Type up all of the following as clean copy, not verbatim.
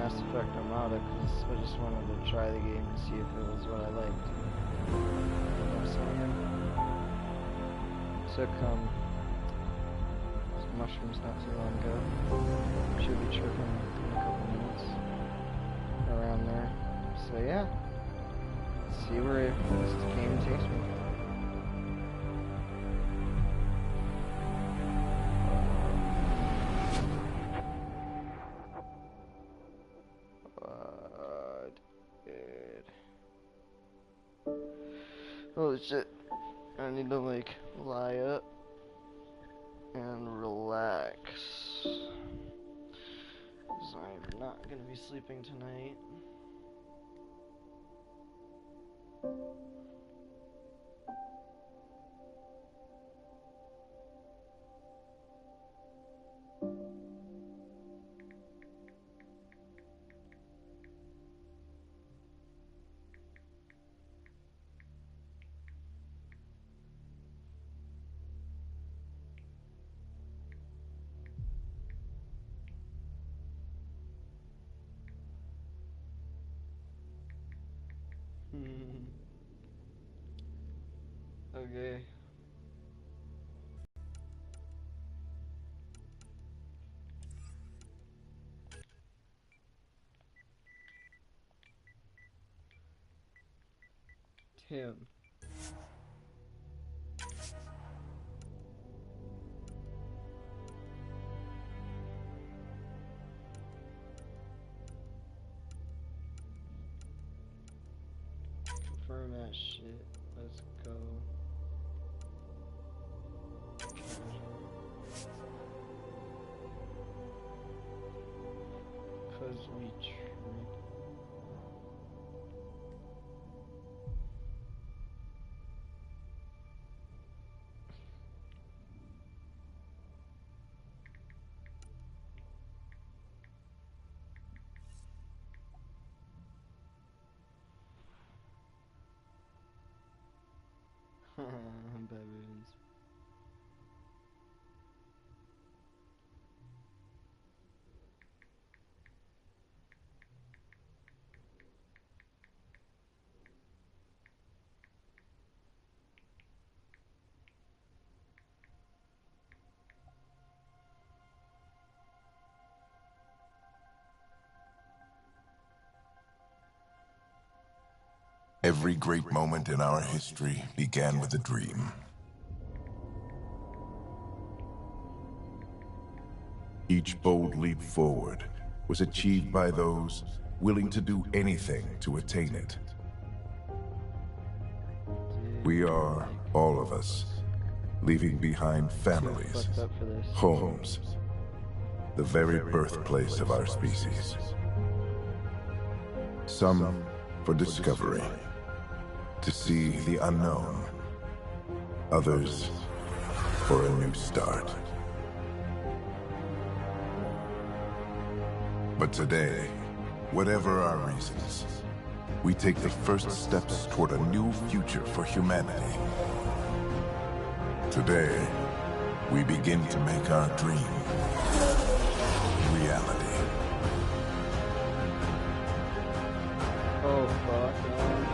Mass Effect Armada because I just wanted to try the game to see if it was what I liked. You know what I'm saying? Took some mushrooms not too long ago. Should be tripping in a couple minutes. Around there. So yeah. Let's see where this game takes me. Holy shit, I need to like lie up and relax, because I'm not gonna be sleeping tonight. Okay. Tim. Confirm that shit. Let's go. Cause we treat. Baboons. Every great moment in our history began with a dream. Each bold leap forward was achieved by those willing to do anything to attain it. We are, all of us, leaving behind families, homes, the very birthplace of our species. Some for discovery, to see the unknown. Others for a new start. But today, whatever our reasons, we take the first steps toward a new future for humanity. Today, we begin to make our dream reality. Oh fuck, man.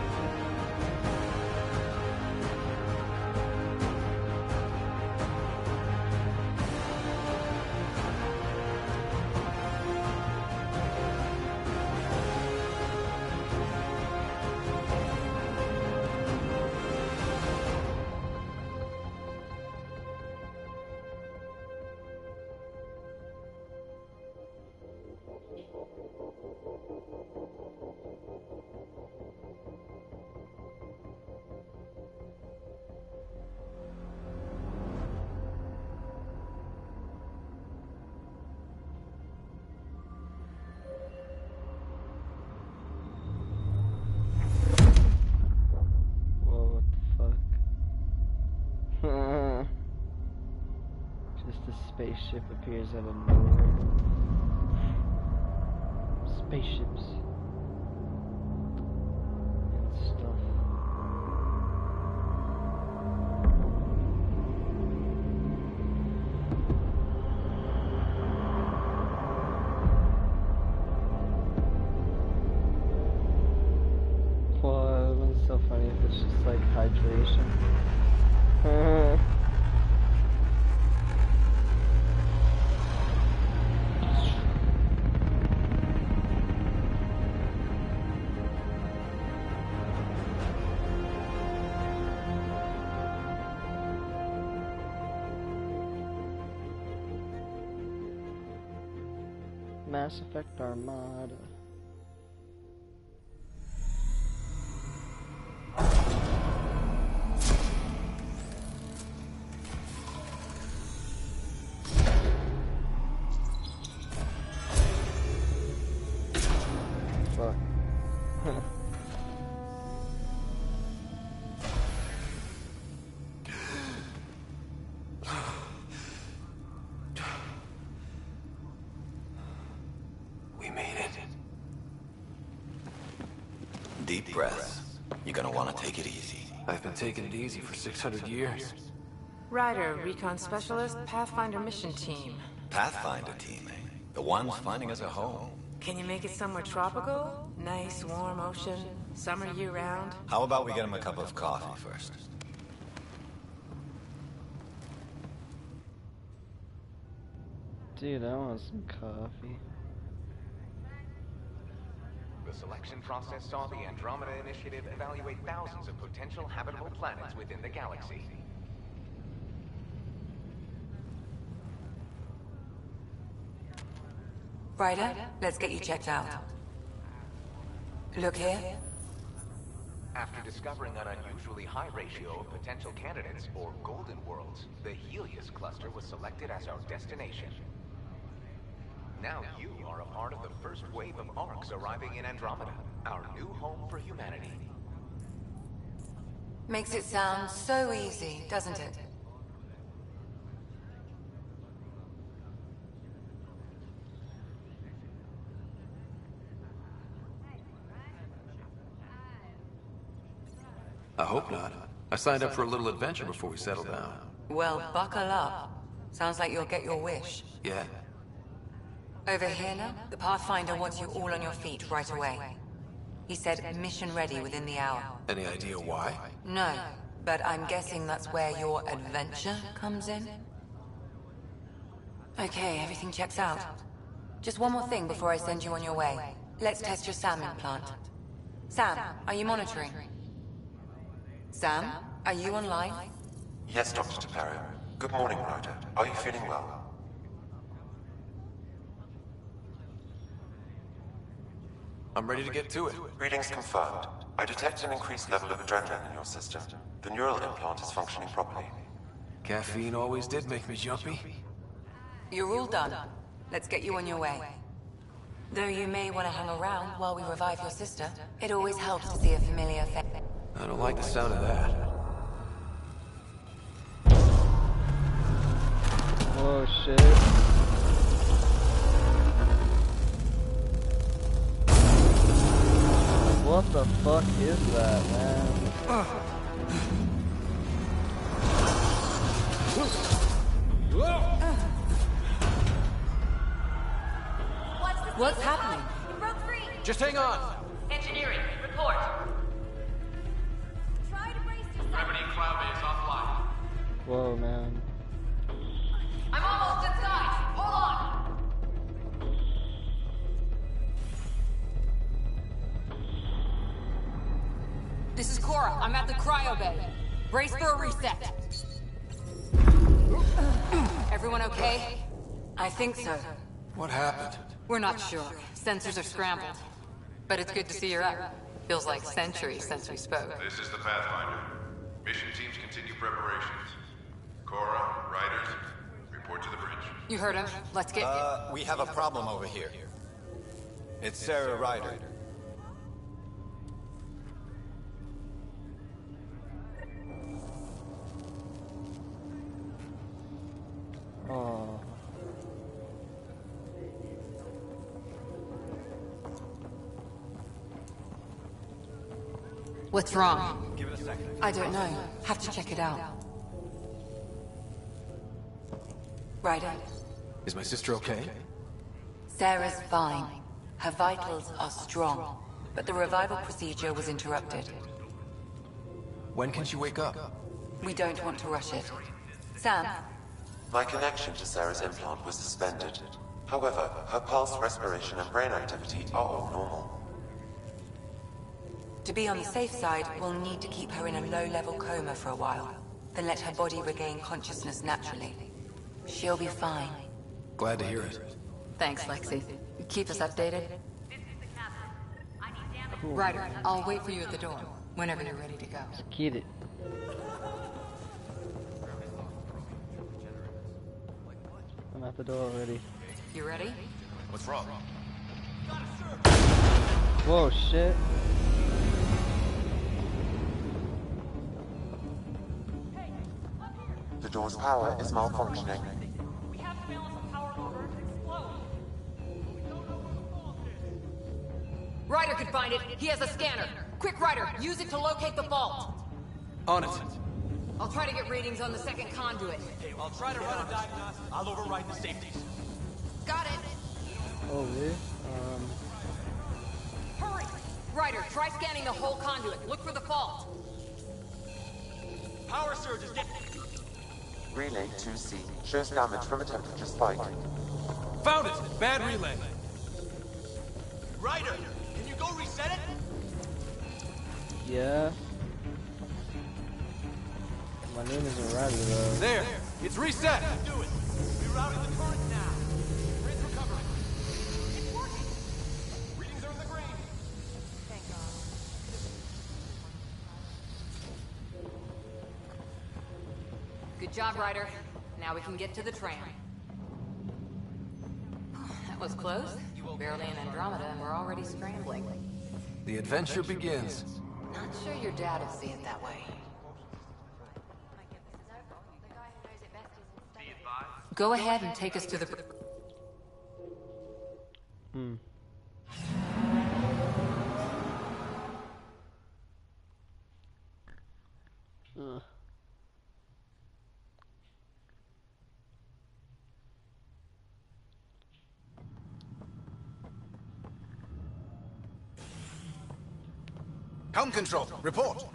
Just a spaceship appears out of nowhere. Spaceships and stuff. inflation. Mass Effect Armada. Fuck. Deep breaths. You're gonna want to take it easy. I've been taking it easy for 600 years. Ryder, Recon Specialist, Pathfinder Mission Team. Pathfinder team, eh? The ones finding us a home. Can you make it somewhere tropical? Nice, warm ocean, summer year-round? How about we get him a cup of coffee first? Dude, I want some coffee. The selection process saw the Andromeda Initiative evaluate thousands of potential habitable planets within the galaxy. Ryder, let's get you checked out. Look here. After discovering an unusually high ratio of potential candidates, or golden worlds, the Helios cluster was selected as our destination. Now you are a part of the first wave of ARCs arriving in Andromeda, our new home for humanity. Makes it sound so easy, doesn't it? I hope not. I signed up for a little adventure before we settle down. Well, buckle up. Sounds like you'll get your wish. Yeah. Over here now, the Pathfinder wants you all on your feet right away. He said mission ready within the hour. Any idea why? No, but I'm guessing that's where your adventure comes in? Okay, everything checks out. Just one more thing before I send you on your way. Let's test your SAM implant. Sam, are you monitoring? Sam, are you online? Yes, Dr. T'Perro. Good morning, Ryder. Are you feeling well? I'm ready to get to it. Readings confirmed. I detect an increased level of adrenaline in your system. The neural implant is functioning properly. Caffeine always did make me jumpy. You're all done. Let's get you on your way. Though you may want to hang around while we revive your sister, it always helps to see a familiar face. I don't like the sound of that. Oh shit. What the fuck is that, man? What's happening? It broke free! Just hang on! Engineering, report. Try to brace yourself. Gravity and cloud base offline. Whoa, man. I'm almost inside. Hold on. This is Cora. I'm at the cryo bay. Brace for a reset. Everyone okay? I think so. What happened? We're not sure. Sensors are scrambled. But it's good to see you're up. Feels like centuries since we spoke. This is the Pathfinder. Mission teams continue preparations. Cora, Riders, report to the bridge. You heard him. Let's get... We have a problem over here. It's Sarah Ryder. Oh. What's wrong? Give it a second. I don't know. Have to check it out. Ryder, Is my sister okay? Sarah's fine. Her vitals are strong, but the revival procedure was interrupted. When can she wake up? We don't want to rush it. Sam? My connection to Sarah's implant was suspended. However, her pulse, respiration, and brain activity are all normal. To be on the safe side, we'll need to keep her in a low-level coma for a while. Then let her body regain consciousness naturally. She'll be fine. Glad to hear it. Thanks, Lexi. Keep us updated. Cool. Ryder, I'll wait for you at the door, whenever you're ready to go. Get it. I'm at the door already. You ready? What's wrong? Whoa, shit. The door's power is malfunctioning. We have to balance the power in order to explode. Ryder could find it. He has a scanner. Quick, Ryder, use it to locate the vault. On it. I'll try to get readings on the second conduit. I'll try to run a diagnostic. I'll override the safeties. Got it. Oh, really? Hurry! Ryder, try scanning the whole conduit. Look for the fault. Power surge is getting... Relay 2C shows damage from a temperature spike. Found it! Bad relay. Ryder, can you go reset it? Yeah. My name isn't Ryder, though. There! It's reset! Do it! Rerouting the current now. Grid's recovering. It's working! Readings are in the green. Thank God. Good job, Ryder. Now we can get to the tram. That was close. Barely in Andromeda, and we're already scrambling. The adventure begins. Not sure your dad will see it that way. Go ahead and take us to the... Helm control, report.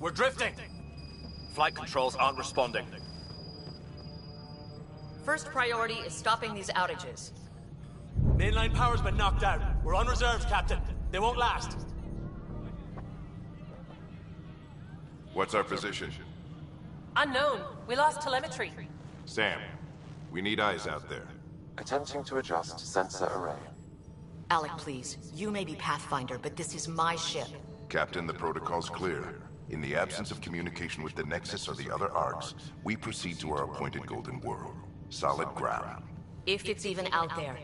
We're drifting. Flight controls aren't responding. First priority is stopping these outages. Mainline power's been knocked out. We're on reserves, Captain. They won't last. What's our position? Unknown. We lost telemetry. Sam, we need eyes out there. Attempting to adjust sensor array. Alec, please. You may be Pathfinder, but this is my ship. Captain, the protocol's clear. In the absence of communication with the Nexus or the other ARCs, we proceed to our appointed Golden World. Solid ground. If it's even out there.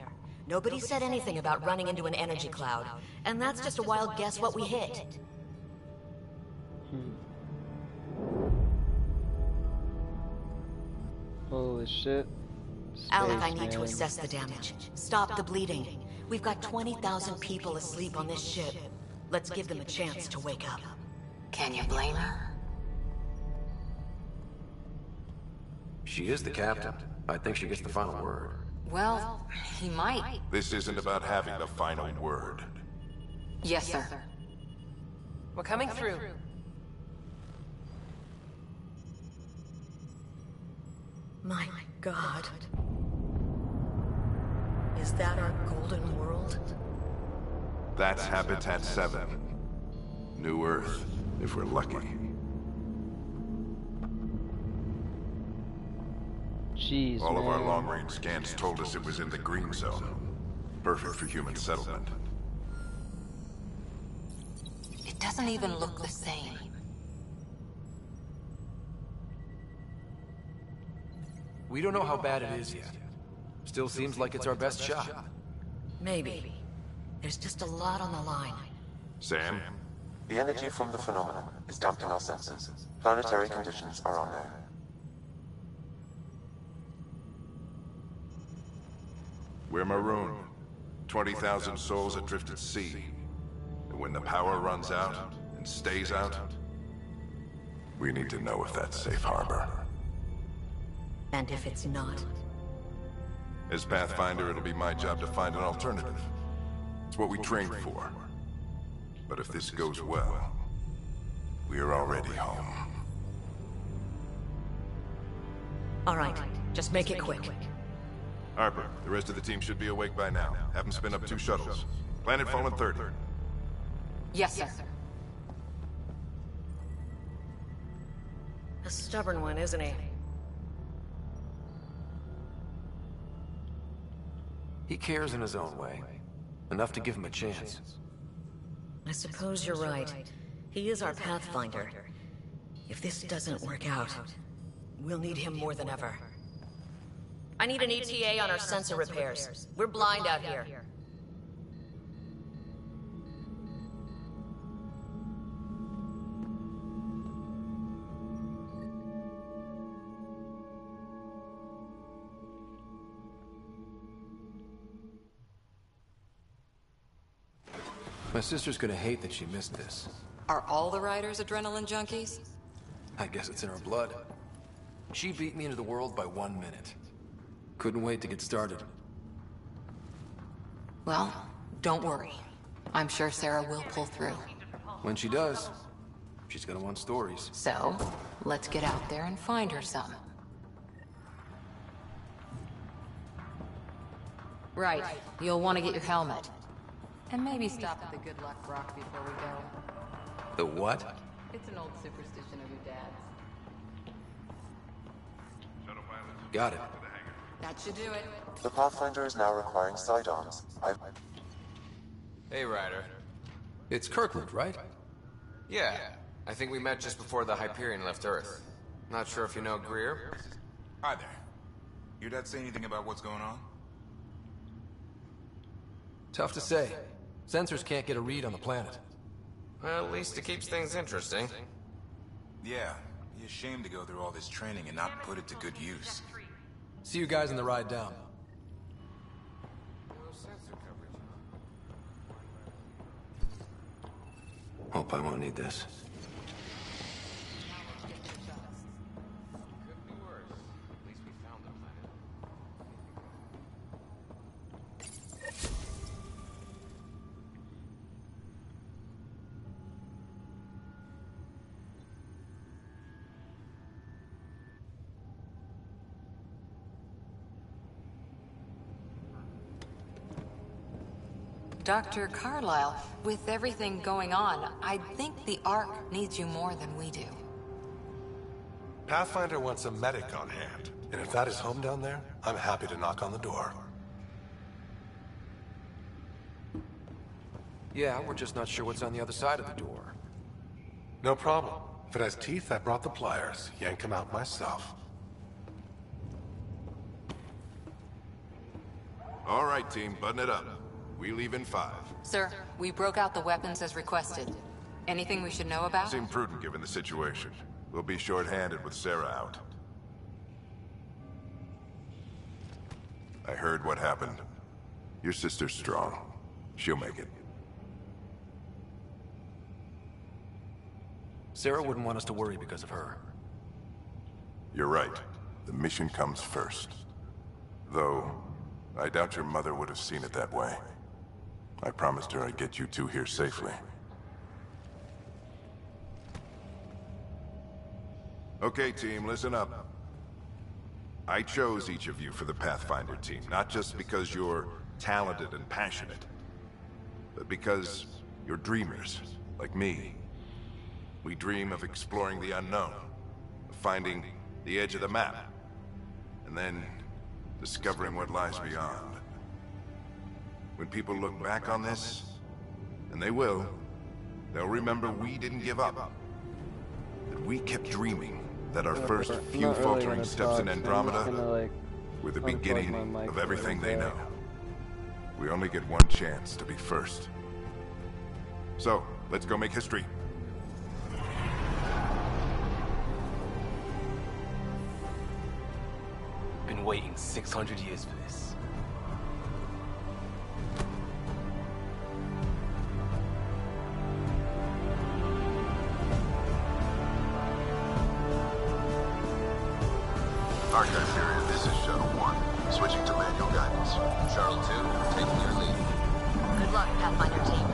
Nobody said anything about running into an energy cloud. And that's just a wild guess what we hit. Holy shit. Alec, I need to assess the damage. Stop the bleeding. We've got 20,000 people asleep on this ship. Let's give them a chance to wake up. Can you blame her? She is the captain. I think she gets the final word. Well, he might. This isn't about having the final word. Yes, sir. We're coming through. My God. Is that our Golden World? That's Habitat 7. New Earth, if we're lucky. Jeez, All of our man. long-range scans told us it was in the green zone. Perfect for human settlement. It doesn't even look the same. We don't know how bad it is yet. Still seems like it's our best shot. Maybe. There's just a lot on the line. Sam? The energy from the phenomenon is damping our senses. Planetary conditions are unknown. We're marooned. 20,000 souls adrift at sea. And when the power runs out, and stays out, we need to know if that's safe harbor. And if it's not? As Pathfinder, it'll be my job to find an alternative. It's what we trained for. But if this goes well, we are already home. All right, just make it quick. Harper, the rest of the team should be awake by now. Have them spin up 2 shuttles. Planet Fallen 30. Yes, sir. A stubborn one, isn't he? He cares in his own way. Enough to give him a chance. I suppose you're right. He is our Pathfinder. If this doesn't work out, we'll need him more than ever. I need an ETA on our sensor repairs. We're blind out here. My sister's gonna hate that she missed this. Are all the riders adrenaline junkies? I guess it's in her blood. She beat me into the world by 1 minute. Couldn't wait to get started. Well, don't worry. I'm sure Sarah will pull through. When she does, she's gonna want stories. So, let's get out there and find her some. Right. You'll want to get your helmet. And maybe stop at the Good Luck Rock before we go. The what? It's an old superstition of your dad's. Got it. That should do it. The Pathfinder is now requiring sidearms. Hey, Ryder. It's Kirkland, right? Yeah, I think we met just before the Hyperion left Earth. Not sure if you know Greer. Hi there. Your dad say anything about what's going on? Tough to say. Sensors can't get a read on the planet. Well, at least it keeps things interesting. Yeah, be ashamed to go through all this training and not put it to good use. See you guys on the ride down. Hope I won't need this. Dr. Carlyle, with everything going on, I think the Ark needs you more than we do. Pathfinder wants a medic on hand, and if that is home down there, I'm happy to knock on the door. Yeah, we're just not sure what's on the other side of the door. No problem. If it has teeth, I brought the pliers. Yank them out myself. All right, team, button it up. We leave in 5. Sir, we broke out the weapons as requested. Anything we should know about? Seemed prudent given the situation. We'll be short-handed with Sarah out. I heard what happened. Your sister's strong. She'll make it. Sarah wouldn't want us to worry because of her. You're right. The mission comes first. Though, I doubt your mother would have seen it that way. I promised her I'd get you two here safely. Okay, team, listen up. I chose each of you for the Pathfinder team, not just because you're talented and passionate, but because you're dreamers, like me. We dream of exploring the unknown, of finding the edge of the map, and then discovering what lies beyond. When people look back on this, and they will, they'll remember we didn't give up. That we kept dreaming, that our first few faltering steps in Andromeda were the beginning of everything they know. We only get one chance to be first. So, let's go make history. Been waiting 600 years for this. Archive period, this is Shuttle 1. Switching to manual guidance. Shuttle 2, taking your lead. Good luck, Pathfinder team.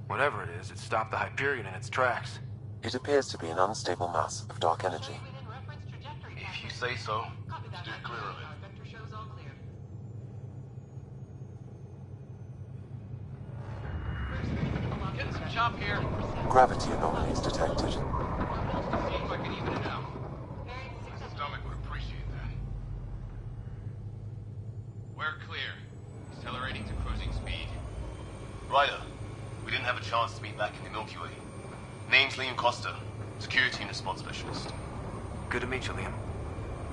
Whatever it is, it stopped the Hyperion in its tracks. It appears to be an unstable mass of dark energy. If you say so. Steer clear of it. Getting some chop here. Gravity anomalies detected. See if I can even it out. My stomach would appreciate that. We're clear. Accelerating to cruising speed. Ryder, we didn't have a chance to meet back in the Milky Way. Name's Liam Costa, security and response specialist. Good to meet you, Liam.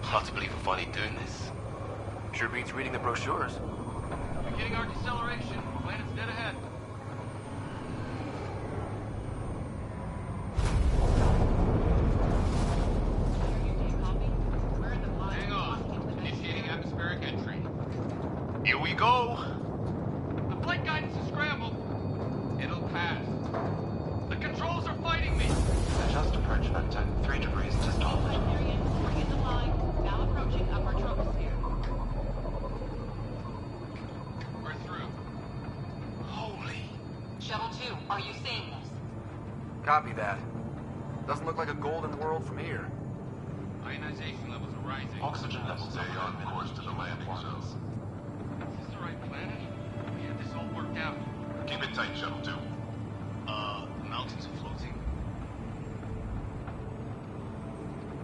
Hard to believe we're finally doing this. Sure beats reading the brochures. Beginning our deceleration. Planet's dead ahead. Hang on. Initiating atmospheric entry. Here we go! The flight guidance is scrambled. It'll pass. The controls are fighting me. Adjust approach vector 3 degrees to start. In the line, now approaching upper troposphere. We're through. Holy... Shuttle 2, are you seeing this? Copy that. Doesn't look like a golden world from here. Ionization levels are rising. Oxygen levels stay on course to the landing zone. Is this the right planet? We had this all worked out. Keep it tight, Shuttle 2. The mountains are floating.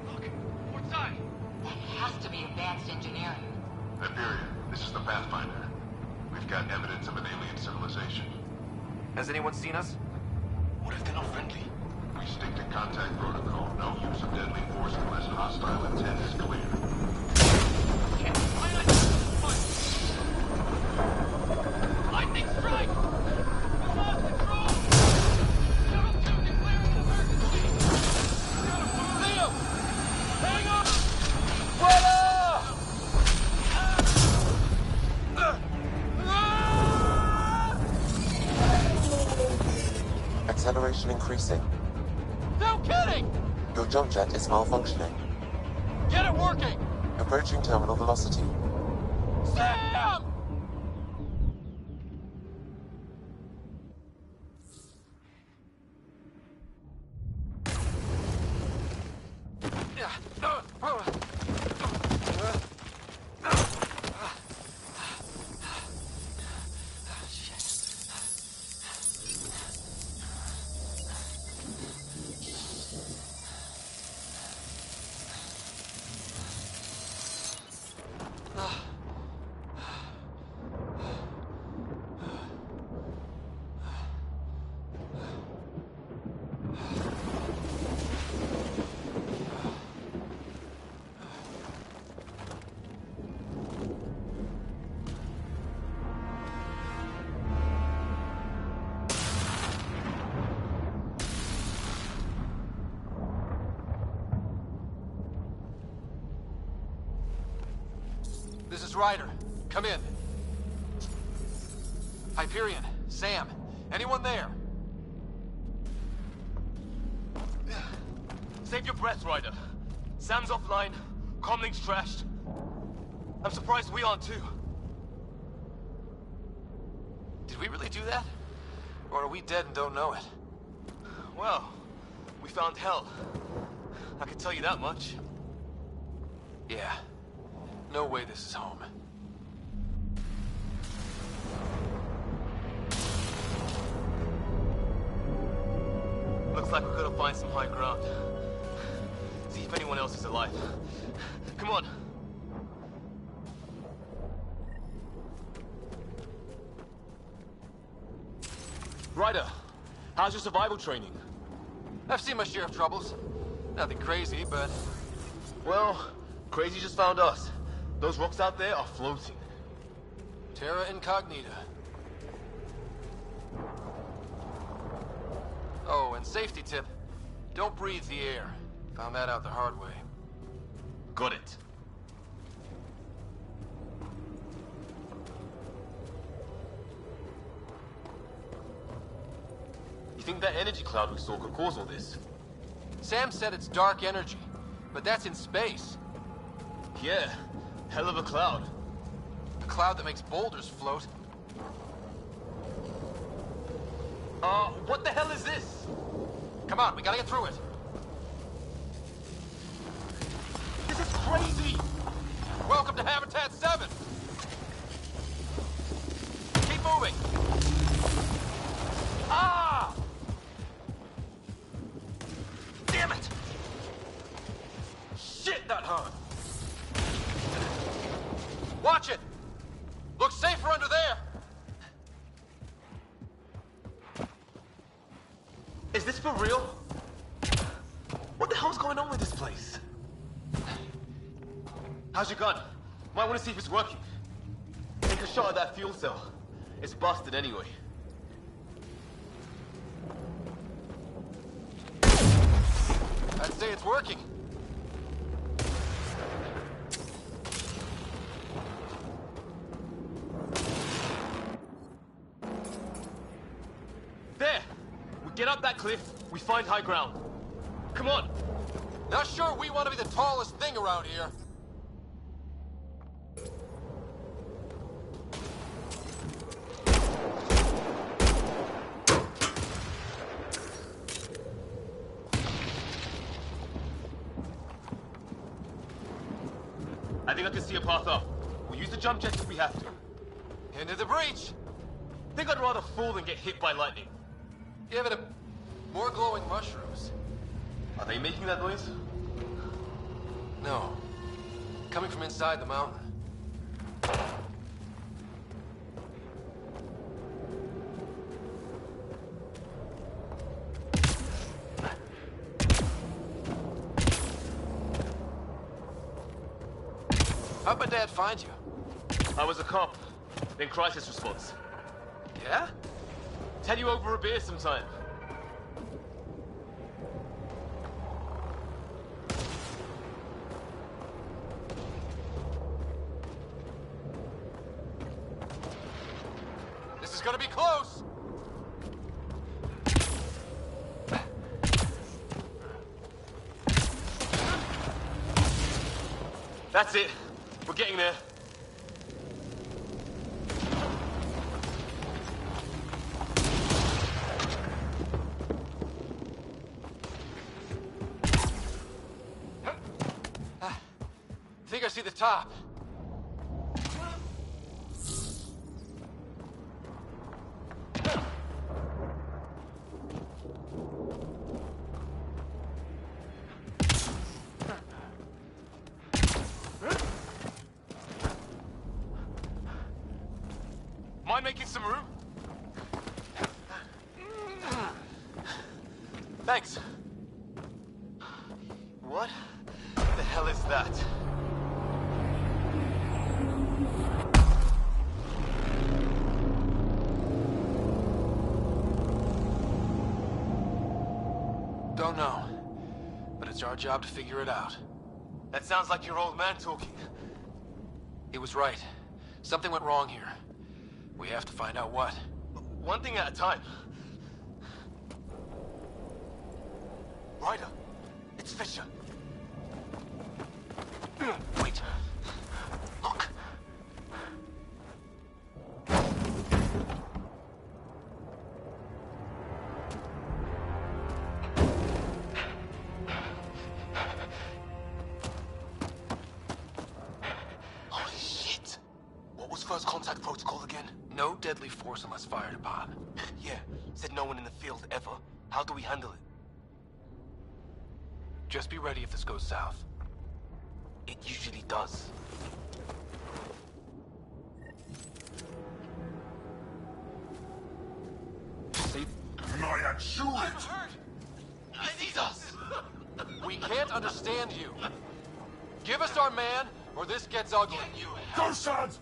Look, port side. That has to be advanced engineering. Hyperion, this is the Pathfinder. We've got evidence of an alien civilization. Has anyone seen us? What if they're not friendly? We stick to contact protocol. No use of deadly force unless hostile intent is clear. Lightning strike! We lost control! Shuttle 2 declaring emergency! Leo! Hang on! Acceleration increasing. No kidding! Your jump jet is malfunctioning. Get it working! Approaching terminal velocity. Sam! This is Ryder. Come in. Hyperion, Sam, anyone there? Save your breath, Ryder. Sam's offline. Comlink's trashed. I'm surprised we aren't too. Did we really do that? Or are we dead and don't know it? Well, we found hell. I can tell you that much. Yeah. No way this is home. Looks like we're gonna find some high ground. See if anyone else is alive. Come on. Ryder, how's your survival training? I've seen my share of troubles. Nothing crazy, but... Well, crazy just found us. Those rocks out there are floating. Terra Incognita. Oh, and safety tip. Don't breathe the air. Found that out the hard way. Got it. You think that energy cloud we saw could cause all this? Sam said it's dark energy, but that's in space. Yeah, hell of a cloud. A cloud that makes boulders float. What the hell is this? Come on, we gotta get through it. This is crazy! Welcome to Habitat 7! Keep moving! Ah! Damn it! Shit, that hurt! Watch it! Looks safer under there! Is this for real? What the hell's going on with this place? How's your gun? Might want to see if it's working. Take a shot at that fuel cell. It's busted anyway. I'd say it's working. There! We get up that cliff, we find high ground. Come on! Not sure we want to be the tallest thing around here. I think I can see a path up. We'll use the jump jets if we have to. Into the breach! Think I'd rather fall than get hit by lightning. Give it a... more glowing mushrooms. Are they making that noise? No. Coming from inside the mountain. How'd my dad find you? I was a cop, then crisis response. Yeah? Tell you over a beer sometime. This is gonna be close! That's it. We're getting there. Think I see the top. Mind making some room? Thanks. What the hell is that? Don't know. But it's our job to figure it out. That sounds like your old man talking. He was right. Something went wrong here. We have to find out what. One thing at a time. Ryder, it's Fisher. Wait. Look. Holy shit. What was first contact protocol again? No deadly force unless fired upon. Yeah, said no one in the field ever. How do we handle it? Just be ready if this goes south. It usually does. Shoot it! He sees us! We can't understand you. Give us our man, or this gets ugly. Go, sons!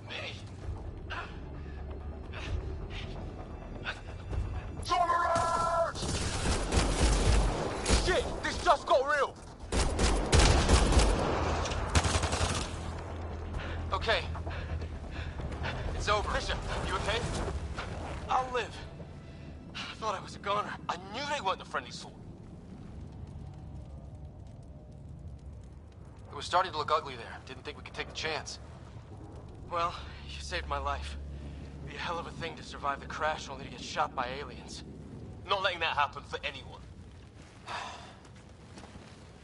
Shit! This just got real! Okay. It's over. Fisher, you okay? I'll live. I thought I was a goner. I knew they weren't the friendly sort. It was starting to look ugly there. Didn't think we could take the chance. Well, you saved my life. It'd be a hell of a thing to survive the crash only to get shot by aliens. Not letting that happen for anyone.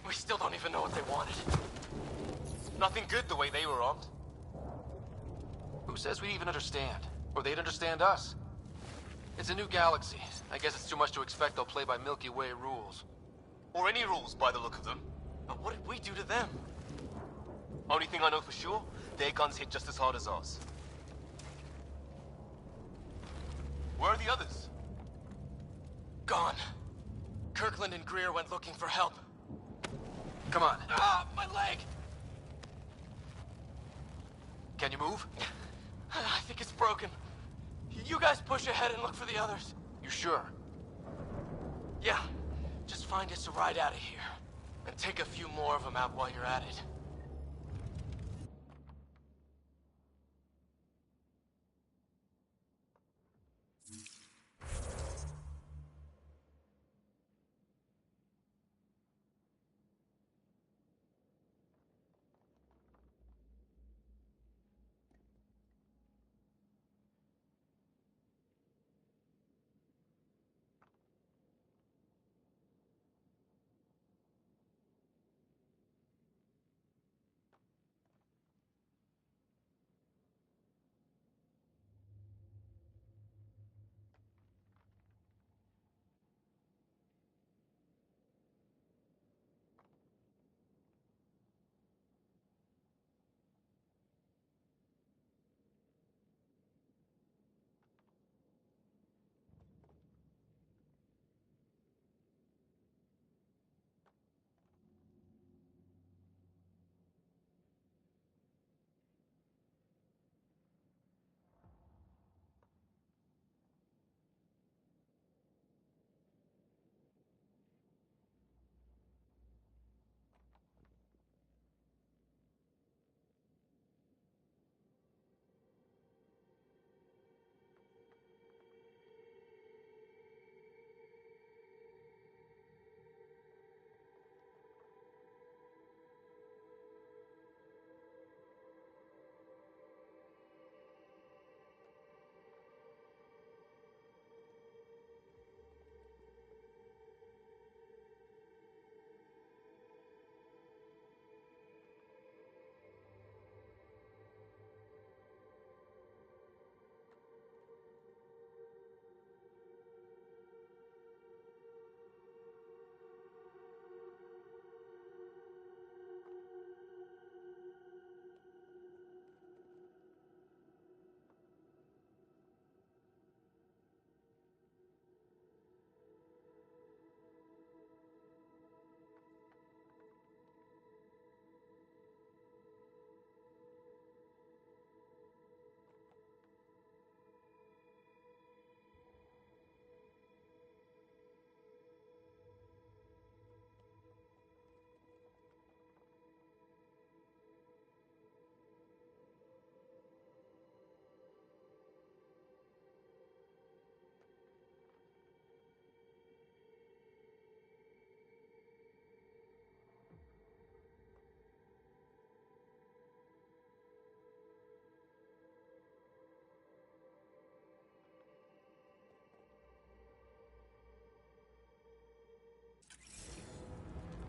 We still don't even know what they wanted. Nothing good the way they were armed. Who says we even understand? Or they'd understand us? It's a new galaxy. I guess it's too much to expect they'll play by Milky Way rules. Or any rules by the look of them. But what did we do to them? Only thing I know for sure, their guns hit just as hard as ours. Where are the others? Gone. Kirkland and Greer went looking for help. Come on. Ah, my leg! Can you move? I think it's broken. You guys push ahead and look for the others. You sure? Yeah. Just find us a ride out of here. And take a few more of them out while you're at it.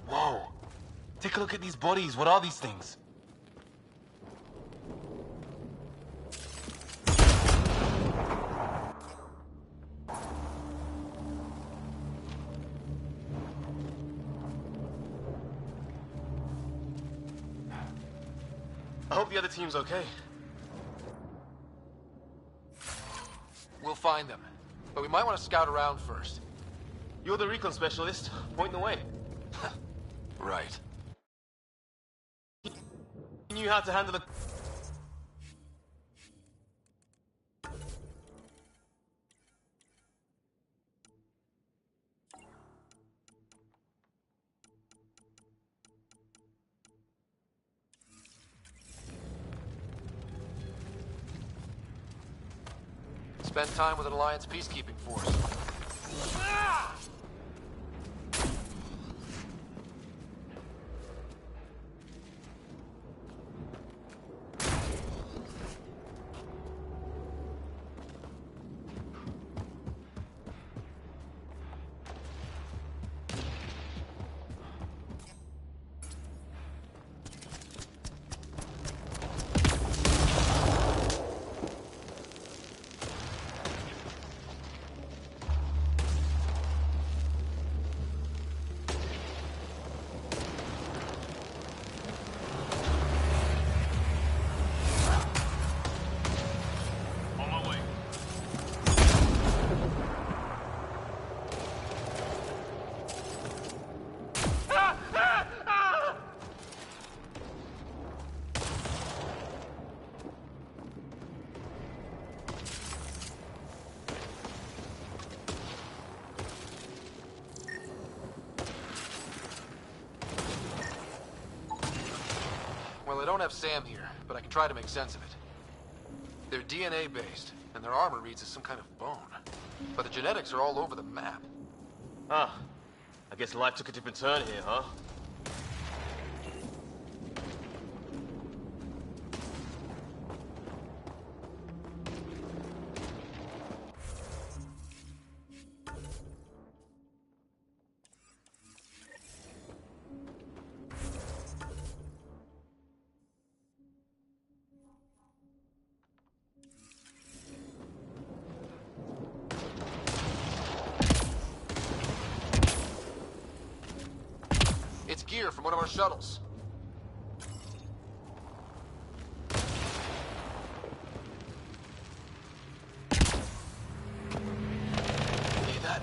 Whoa. Take a look at these bodies. What are these things? I hope the other team's okay. We'll find them. But we might want to scout around first. You're the recon specialist. Point the way. Right. You knew how to handle the... Spend time with an Alliance peacekeeping force. don't have Sam here, but I can try to make sense of it. They're DNA-based, and their armor reads as some kind of bone. But the genetics are all over the map. Ah, I guess life took a different turn here, huh? It's gear from one of our shuttles. Hey, that...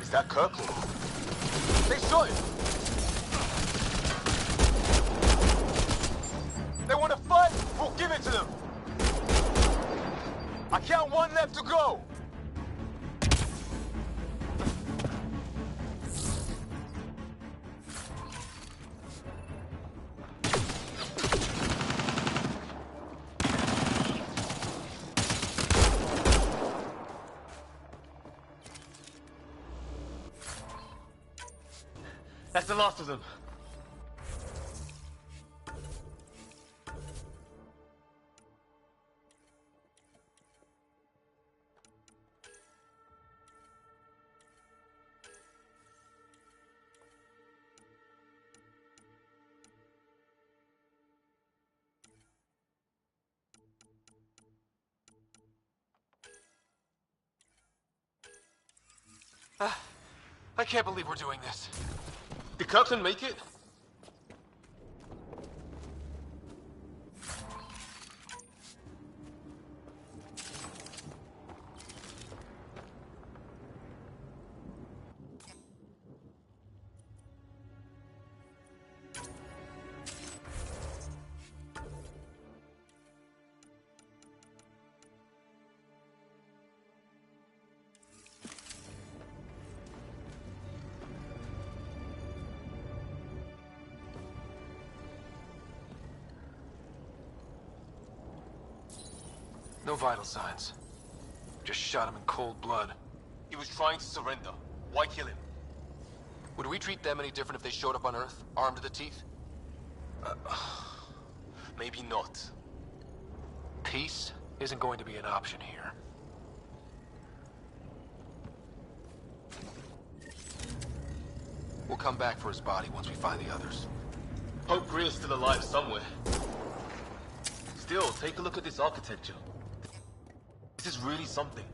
Is that Kirkland? They shot it! They want to fight? We'll give it to them! I count one left to go! That's the last of them. I can't believe we're doing this. Did Kirkland make it? No vital signs. Just shot him in cold blood. He was trying to surrender. Why kill him? Would we treat them any different if they showed up on Earth, armed to the teeth? Maybe not. Peace isn't going to be an option here. We'll come back for his body once we find the others. Hope Greer's still alive somewhere. Still, take a look at this architecture. This is really something.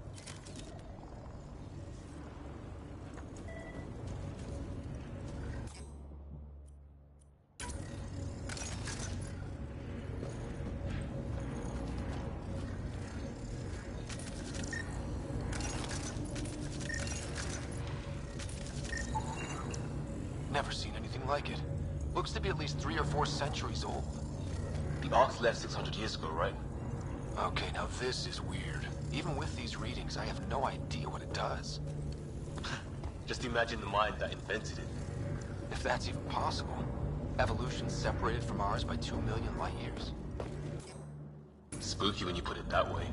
Never seen anything like it. Looks to be at least 3 or 4 centuries old. The Ark's left 600 years ago, right? Okay, now this is weird. Even with these readings, I have no idea what it does. Just imagine the mind that invented it. If that's even possible. Evolution's separated from ours by 2 million light years. Spooky when you put it that way.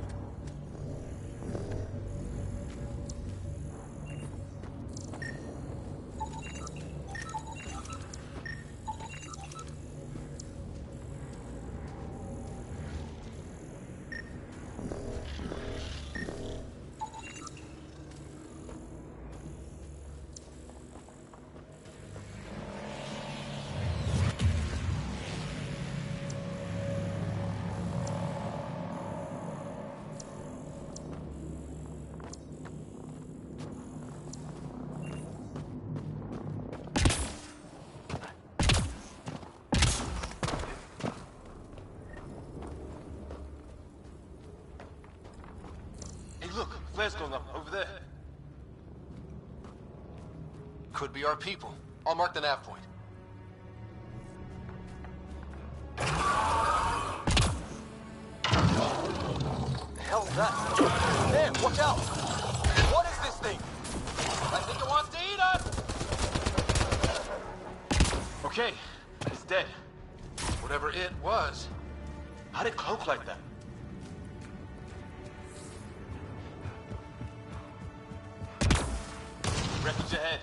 Look, flares going up over there. Could be our people. I'll mark the nav point. The hell's that? There, watch out! What is this thing? I think it wants to eat us! dead. Whatever it was, how'd it cloak like that? Wreckage ahead.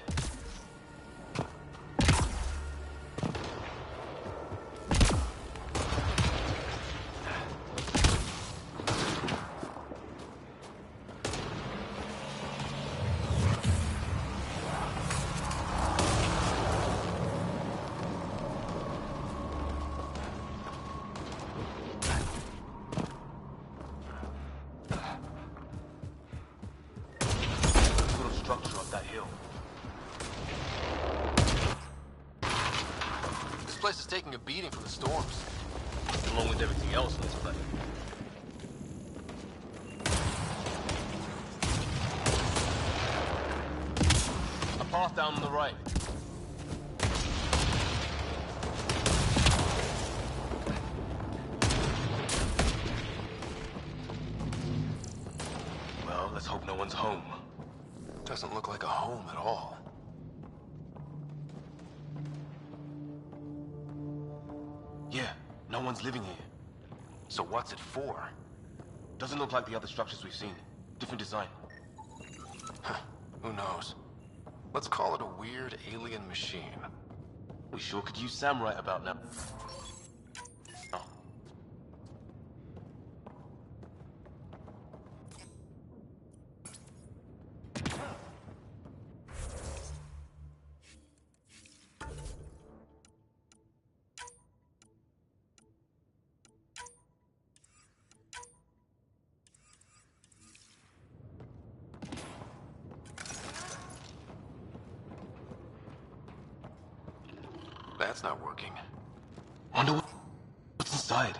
Structure up that hill. This place is taking a beating from the storms, along with everything else in this place. A path down on the right. Well, let's hope no one's home. Doesn't look like a home at all. Yeah, no one's living here. So what's it for? Doesn't look like the other structures we've seen. Different design. Huh, who knows? Let's call it a weird alien machine. We sure could use Sam right about now. Oh. That's not working. Wonder what's inside.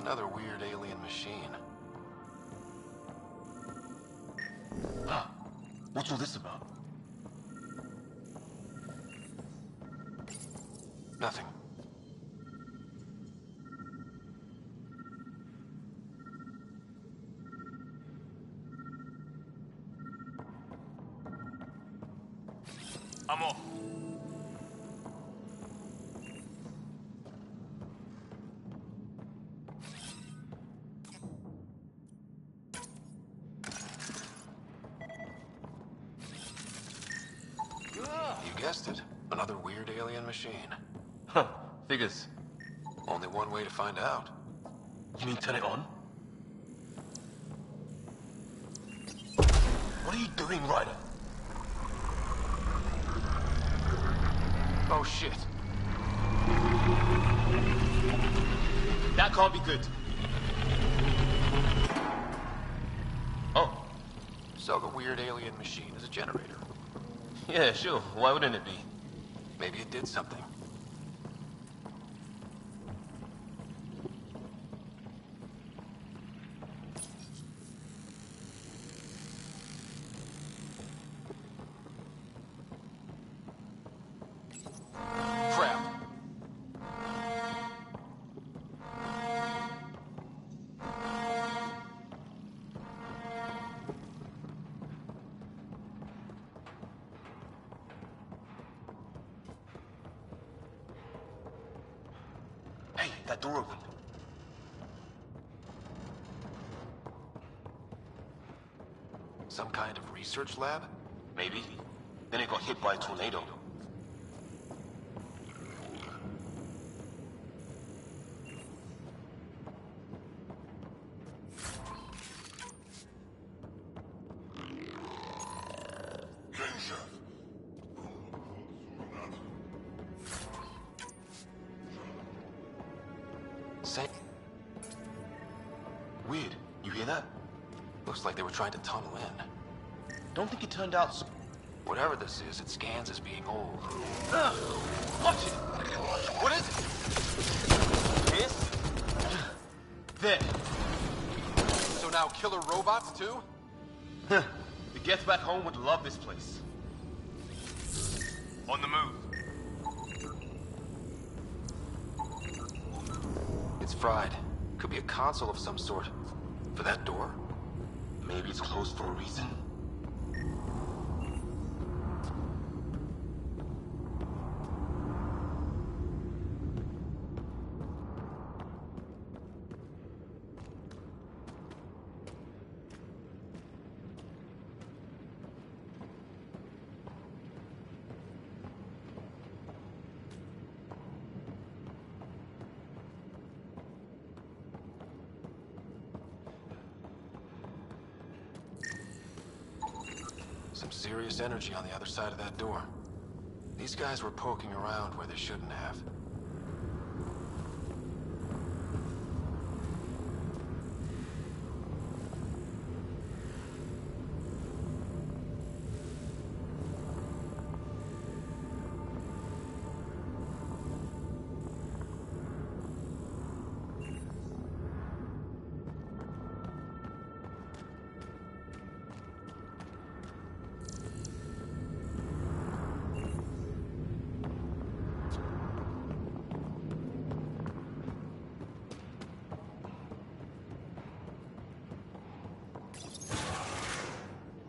Another weird alien machine. Huh. What's all this about? Nothing. I'm off. You guessed it. Another weird alien machine. Huh. Figures. Only one way to find out. You mean turn it on? What are you doing, Ryder? Oh, shit. That can't be good. Oh. So the weird alien machine is a generator. Yeah, sure. Why wouldn't it be? Maybe it did something. Crap. Hey, that door opened. Some kind of research lab? Maybe. Then it got hit by a tornado. Say. Weird. You hear that? Looks like they were trying to tunnel in. Don't think it turned out so. Whatever this is, it scans as being old. Watch it! What is it? This? There. So now killer robots too? The Geth back home would love this place. On the move. It's fried. Could be a console of some sort. For that door? Maybe it's closed for a reason. Some serious energy on the other side of that door. These guys were poking around where they shouldn't have.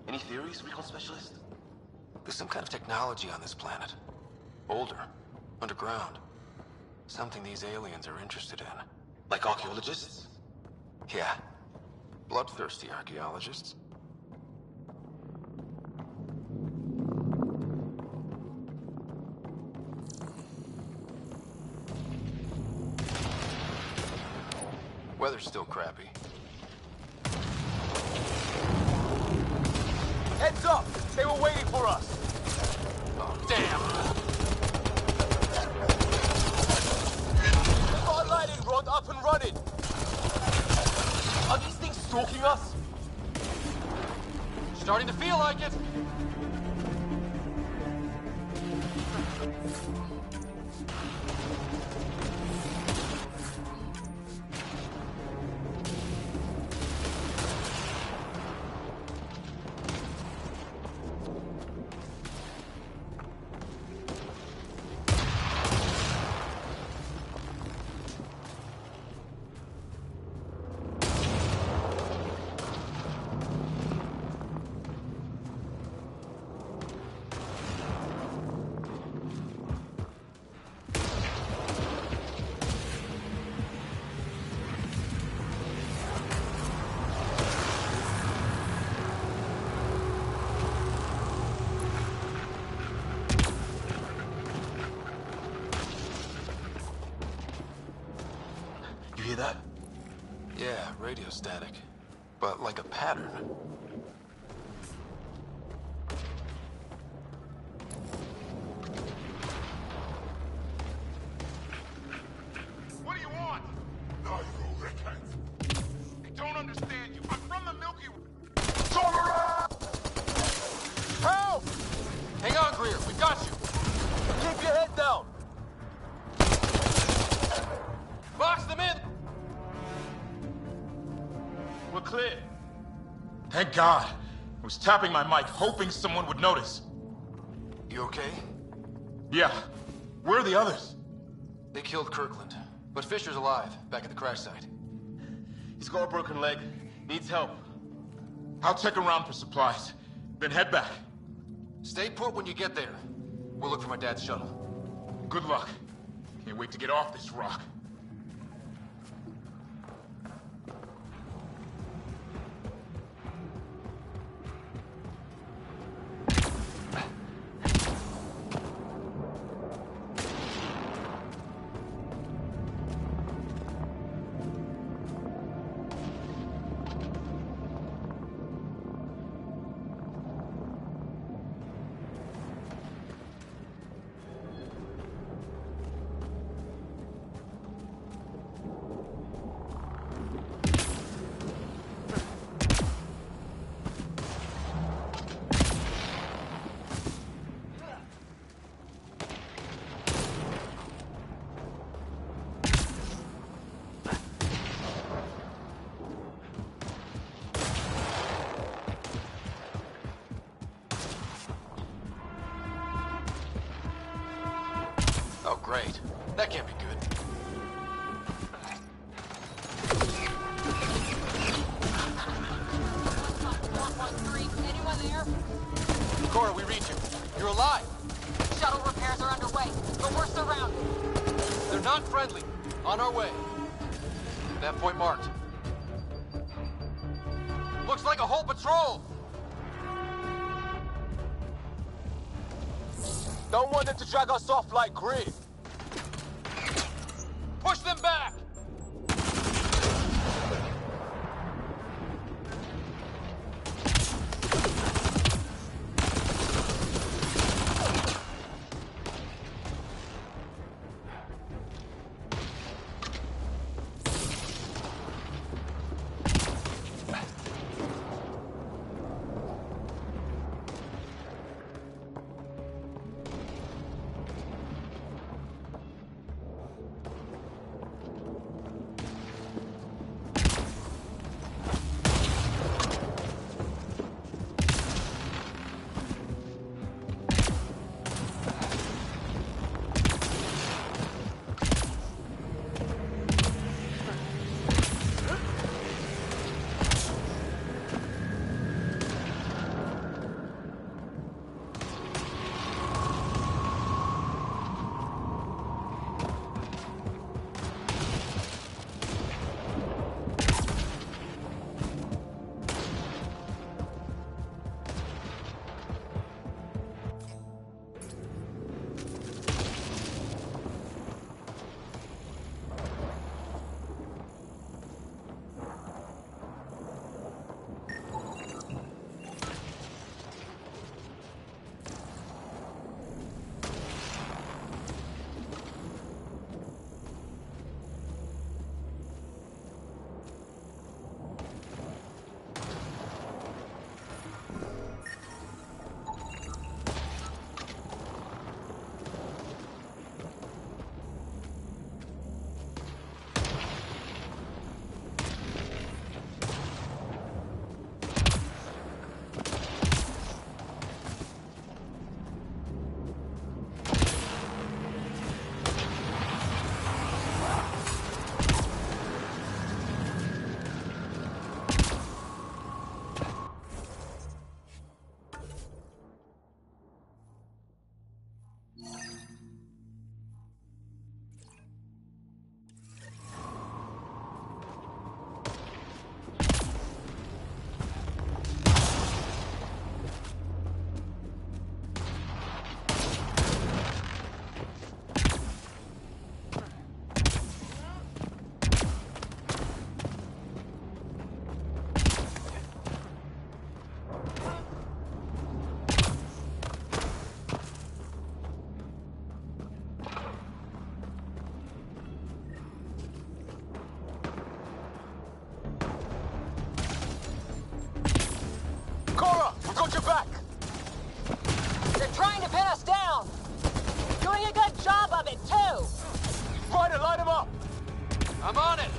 Any theories, recon specialist? There's some kind of technology on this planet. Older. Underground. Something these aliens are interested in. Like archaeologists? Yeah. Bloodthirsty archaeologists. Weather's still crappy. Heads up! They were waiting for us! Oh, damn! Spotlighting rod up and running! Are these things stalking us? Starting to feel like it! Hear that? Yeah, radio static. But like a pattern. What do you want? No, you recant. I don't understand you. I'm from the Milky Way. Turn around! Help! Hang on, Greer. We got you. Keep your head down! Box them in! We're clear. Thank God. I was tapping my mic, hoping someone would notice. You okay? Yeah. Where are the others? They killed Kirkland. But Fisher's alive, back at the crash site. He's got a broken leg. Needs help. I'll check around for supplies. Then head back. Stay put when you get there. We'll look for my dad's shuttle. Good luck. Can't wait to get off this rock. That can't be good. Anyone there? Cora, we read you. You're alive. Shuttle repairs are underway, but we're surrounded. They're not friendly. On our way. That point marked. Looks like a whole patrol! Don't want them to drag us off like Grid. Push them back! Cora, we got your back! They're trying to pin us down! Doing a good job of it, too! Ryder, line them up! I'm on it!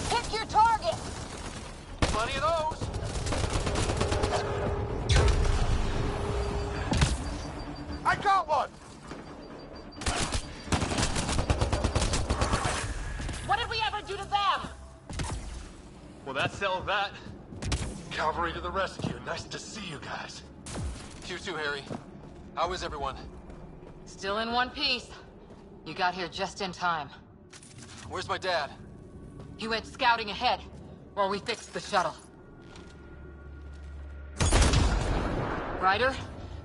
Pick your target! Plenty of those! I got one! What did we ever do to them? Well, that settles that. Cavalry to the rescue. Nice to see you guys. You too, Harry. How is everyone? Still in one piece. You got here just in time. Where's my dad? He went scouting ahead while we fixed the shuttle. Ryder,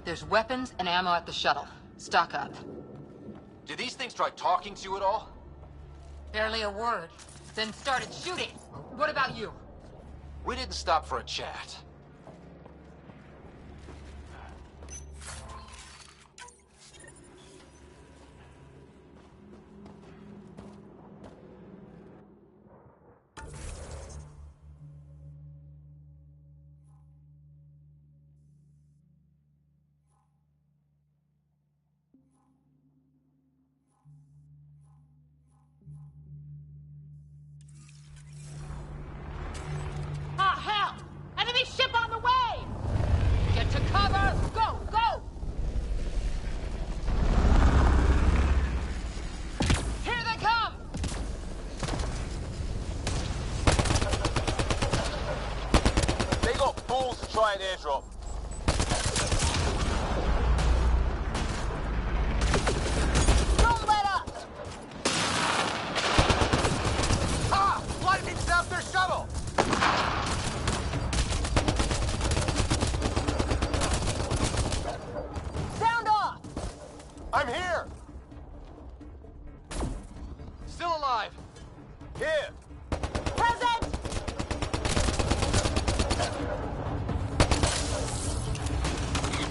there's weapons and ammo at the shuttle. Stock up. Did these things try talking to you at all? Barely a word. Then started shooting. What about you? We didn't stop for a chat. Ah, hell! Enemy ship I'm here! Still alive! Here! Present!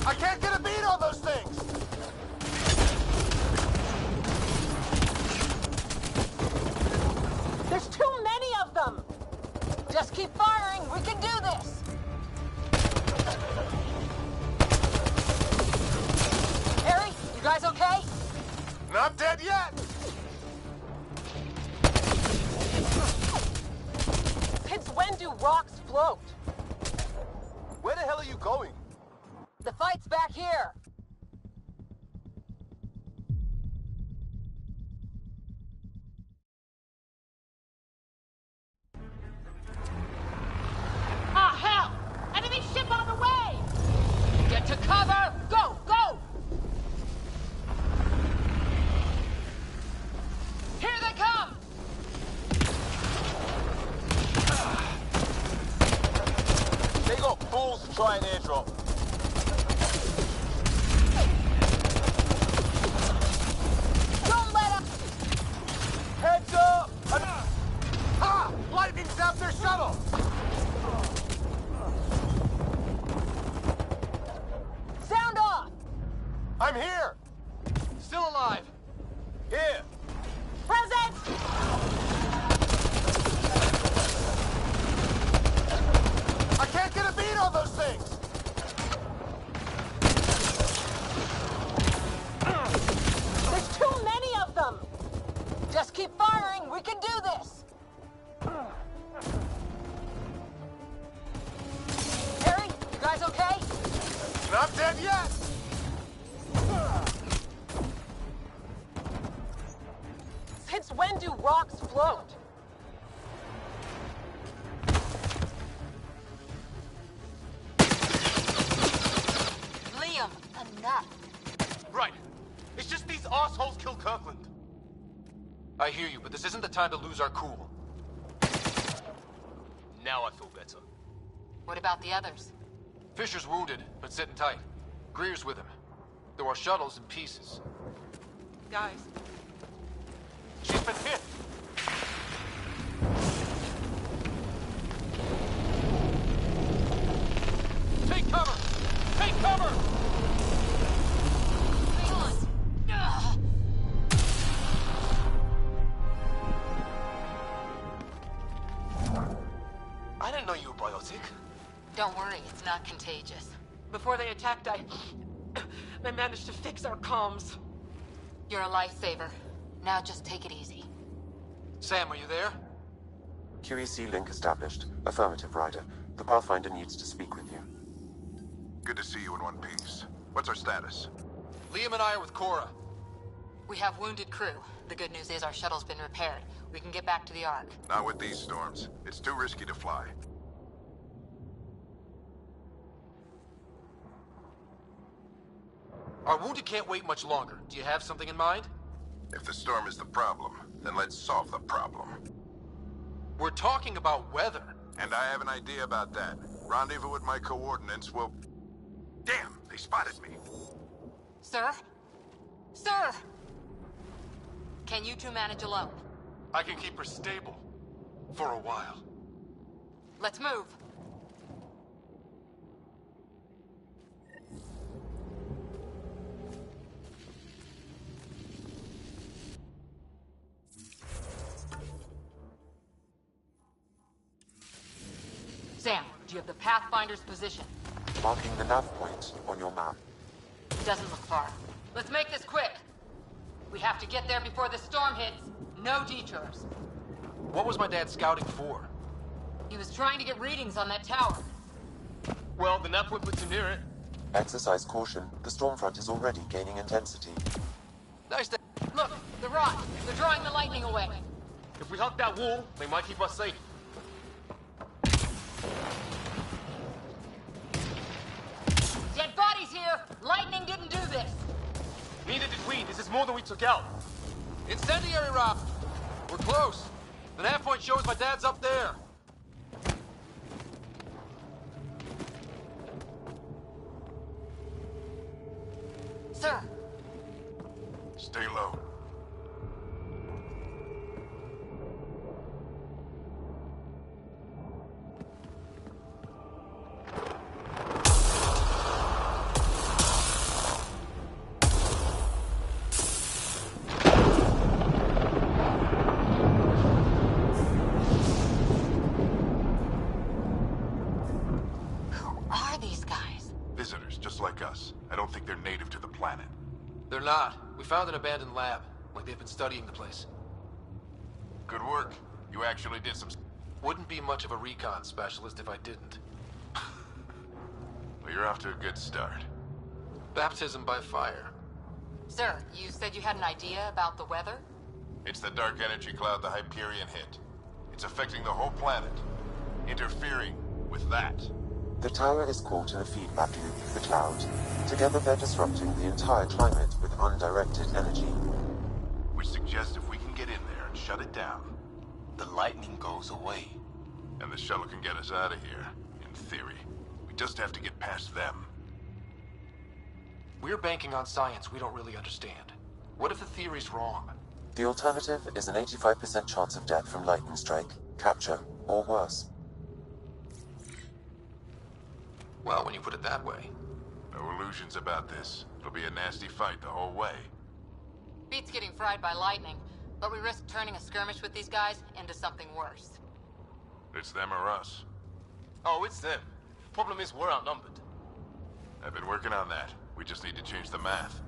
I can't get a beat on those things! There's too many of them! Just keep firing, we can do this! Harry, you guys okay? Not dead yet! Since when do rocks float? Where the hell are you going? The fight's back here! Ah, hell! Enemy ship on the way! Get to cover! Go, go! Here they come! They got balls to try an airdrop. Don't let them... Heads up! Ha! Lightning zapped their shuttle! Sound off! I'm here! Still alive! Here! Present! I can't get a beat on those things! There's too many of them! Just keep firing, we can do this! Harry, you guys okay? Not dead yet! Since when do rocks float? Liam, enough. Right. It's just these assholes killed Kirkland. I hear you, but this isn't the time to lose our cool. Now I feel better. What about the others? Fisher's wounded, but sitting tight. Greer's with him. There are shuttles in pieces. Guys. She's been hit! Take cover! Take cover! I didn't know you were biotic. Don't worry, it's not contagious. Before they attacked, I managed to fix our comms. You're a lifesaver. Now just take it easy. Sam, are you there? QEC link established. Affirmative, Ryder. The Pathfinder needs to speak with you. Good to see you in one piece. What's our status? Liam and I are with Cora. We have wounded crew. The good news is our shuttle's been repaired. We can get back to the Ark. Not with these storms. It's too risky to fly. Our wounded can't wait much longer. Do you have something in mind? If the storm is the problem, then let's solve the problem. We're talking about weather. And I have an idea about that. Rendezvous with my coordinates will... Damn, they spotted me. Sir? Sir! Can you two manage alone? I can keep her stable. For a while. Let's move. Sam, do you have the Pathfinder's position? Marking the nav point on your map. It doesn't look far. Let's make this quick. We have to get there before the storm hits. No detours. What was my dad scouting for? He was trying to get readings on that tower. Well, the nav point puts you near it. Exercise caution. The storm front is already gaining intensity. Nice to... Look, the rod. They're drawing the lightning away. If we hug that wall, they might keep us safe. Dead bodies here! Lightning didn't do this! Neither did we. This is more than we took out. Incendiary raft! We're close. The nav point shows my dad's up there. Sir! Stay low. They're not. We found an abandoned lab. Like they've been studying the place. Good work. You actually did some... Wouldn't be much of a recon specialist if I didn't. Well, you're off to a good start. Baptism by fire. Sir, you said you had an idea about the weather? It's the dark energy cloud the Hyperion hit. It's affecting the whole planet. Interfering with that. The tower is caught in a feedback loop with the cloud. Together they're disrupting the entire climate with undirected energy. Which suggests if we can get in there and shut it down, the lightning goes away. And the shuttle can get us out of here, in theory. We just have to get past them. We're banking on science we don't really understand. What if the theory's wrong? The alternative is an 85% chance of death from lightning strike, capture, or worse. Well, when you put it that way. No illusions about this. It'll be a nasty fight the whole way. Beats getting fried by lightning, but we risk turning a skirmish with these guys into something worse. It's them or us. Oh, it's them. Problem is, we're outnumbered. I've been working on that. We just need to change the math.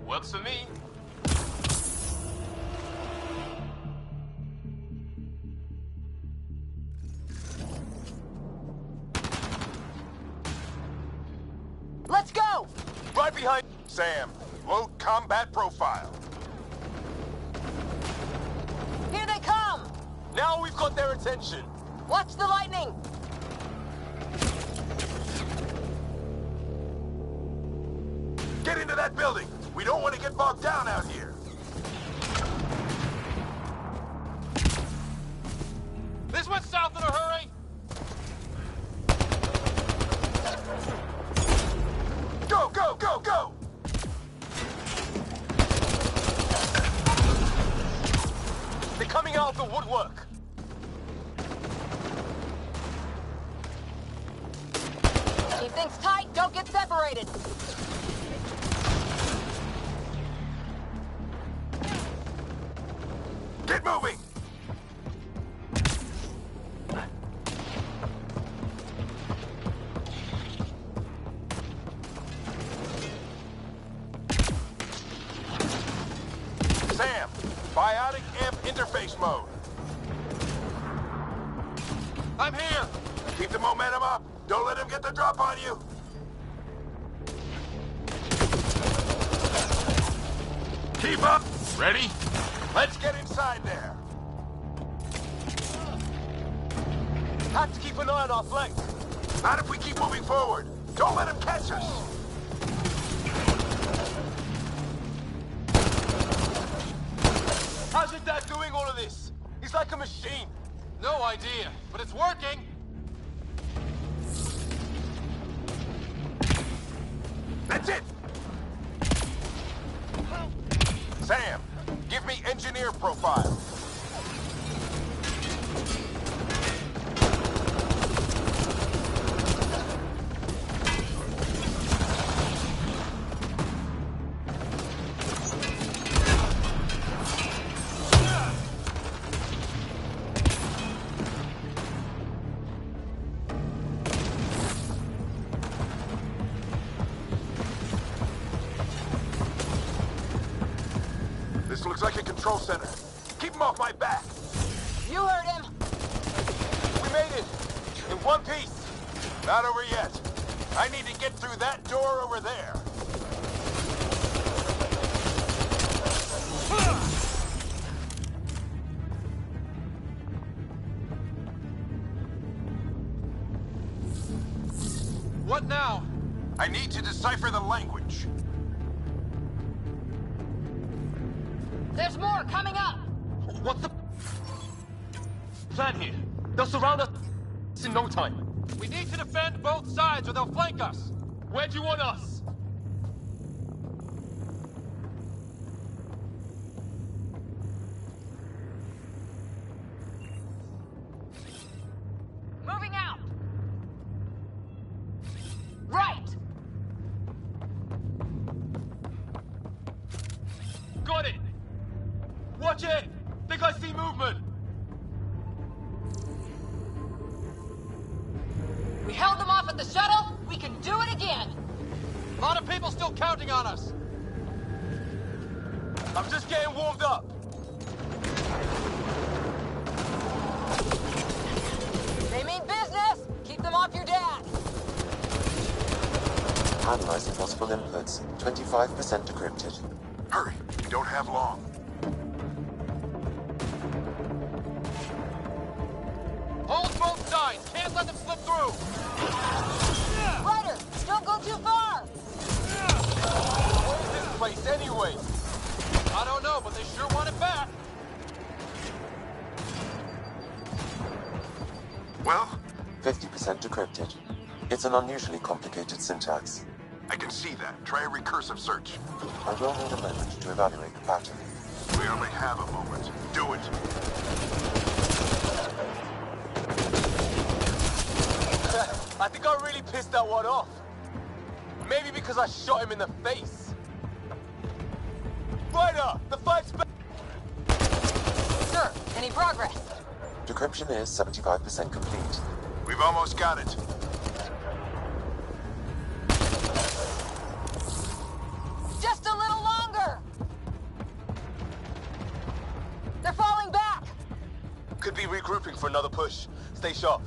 Works for me. Let's go! Right behind Sam. Load combat profile. Here they come! Now we've got their attention. Watch the lightning! Get into that building. We don't want to get bogged down out here. This went south in a hurry. Go, go, go, go! They're coming out of the woodwork. Keep things tight, don't get separated. Get moving! Sam, biotic amp interface mode. I'm here! Keep the momentum up. Don't let him get the drop on you. Keep up. Ready? Let's get inside there. Have to keep an eye on our flank. Not if we keep moving forward. Don't let him catch us. How's your dad doing all of this? He's like a machine. No idea, but it's working. That's it. Sam, give me engineer profile. This looks like a control center. Keep him off my back. You heard him. We made it. In one piece. Not over yet. I need to get through that door over there. What now? I need to decipher the language. There's more coming up! What's the plan here? They'll surround us in no time. We need to defend both sides or they'll flank us. Where do you want us? Moving out! Right! Got it! Watch it! Think I see movement! We held them off at the shuttle. We can do it again. A lot of people still counting on us. I'm just getting warmed up. They mean business. Keep them off your dad. Analyzing possible inputs. 25% decrypted. Hurry, we don't have long. Hold both sides. Can't let them slip through. Ryder, don't go too far. What is this place anyway? I don't know, but they sure want it back. Well? 50% decrypted. It's an unusually complicated syntax. I can see that. Try a recursive search. I will need a moment to evaluate the pattern. We only have a moment. Do it. I think I really pissed that one off. Maybe because I shot him in the face. Ryder, the fight's back. Sir, any progress? Decryption is 75% complete. We've almost got it. Just a little longer. They're falling back. Could be regrouping for another push. Stay sharp.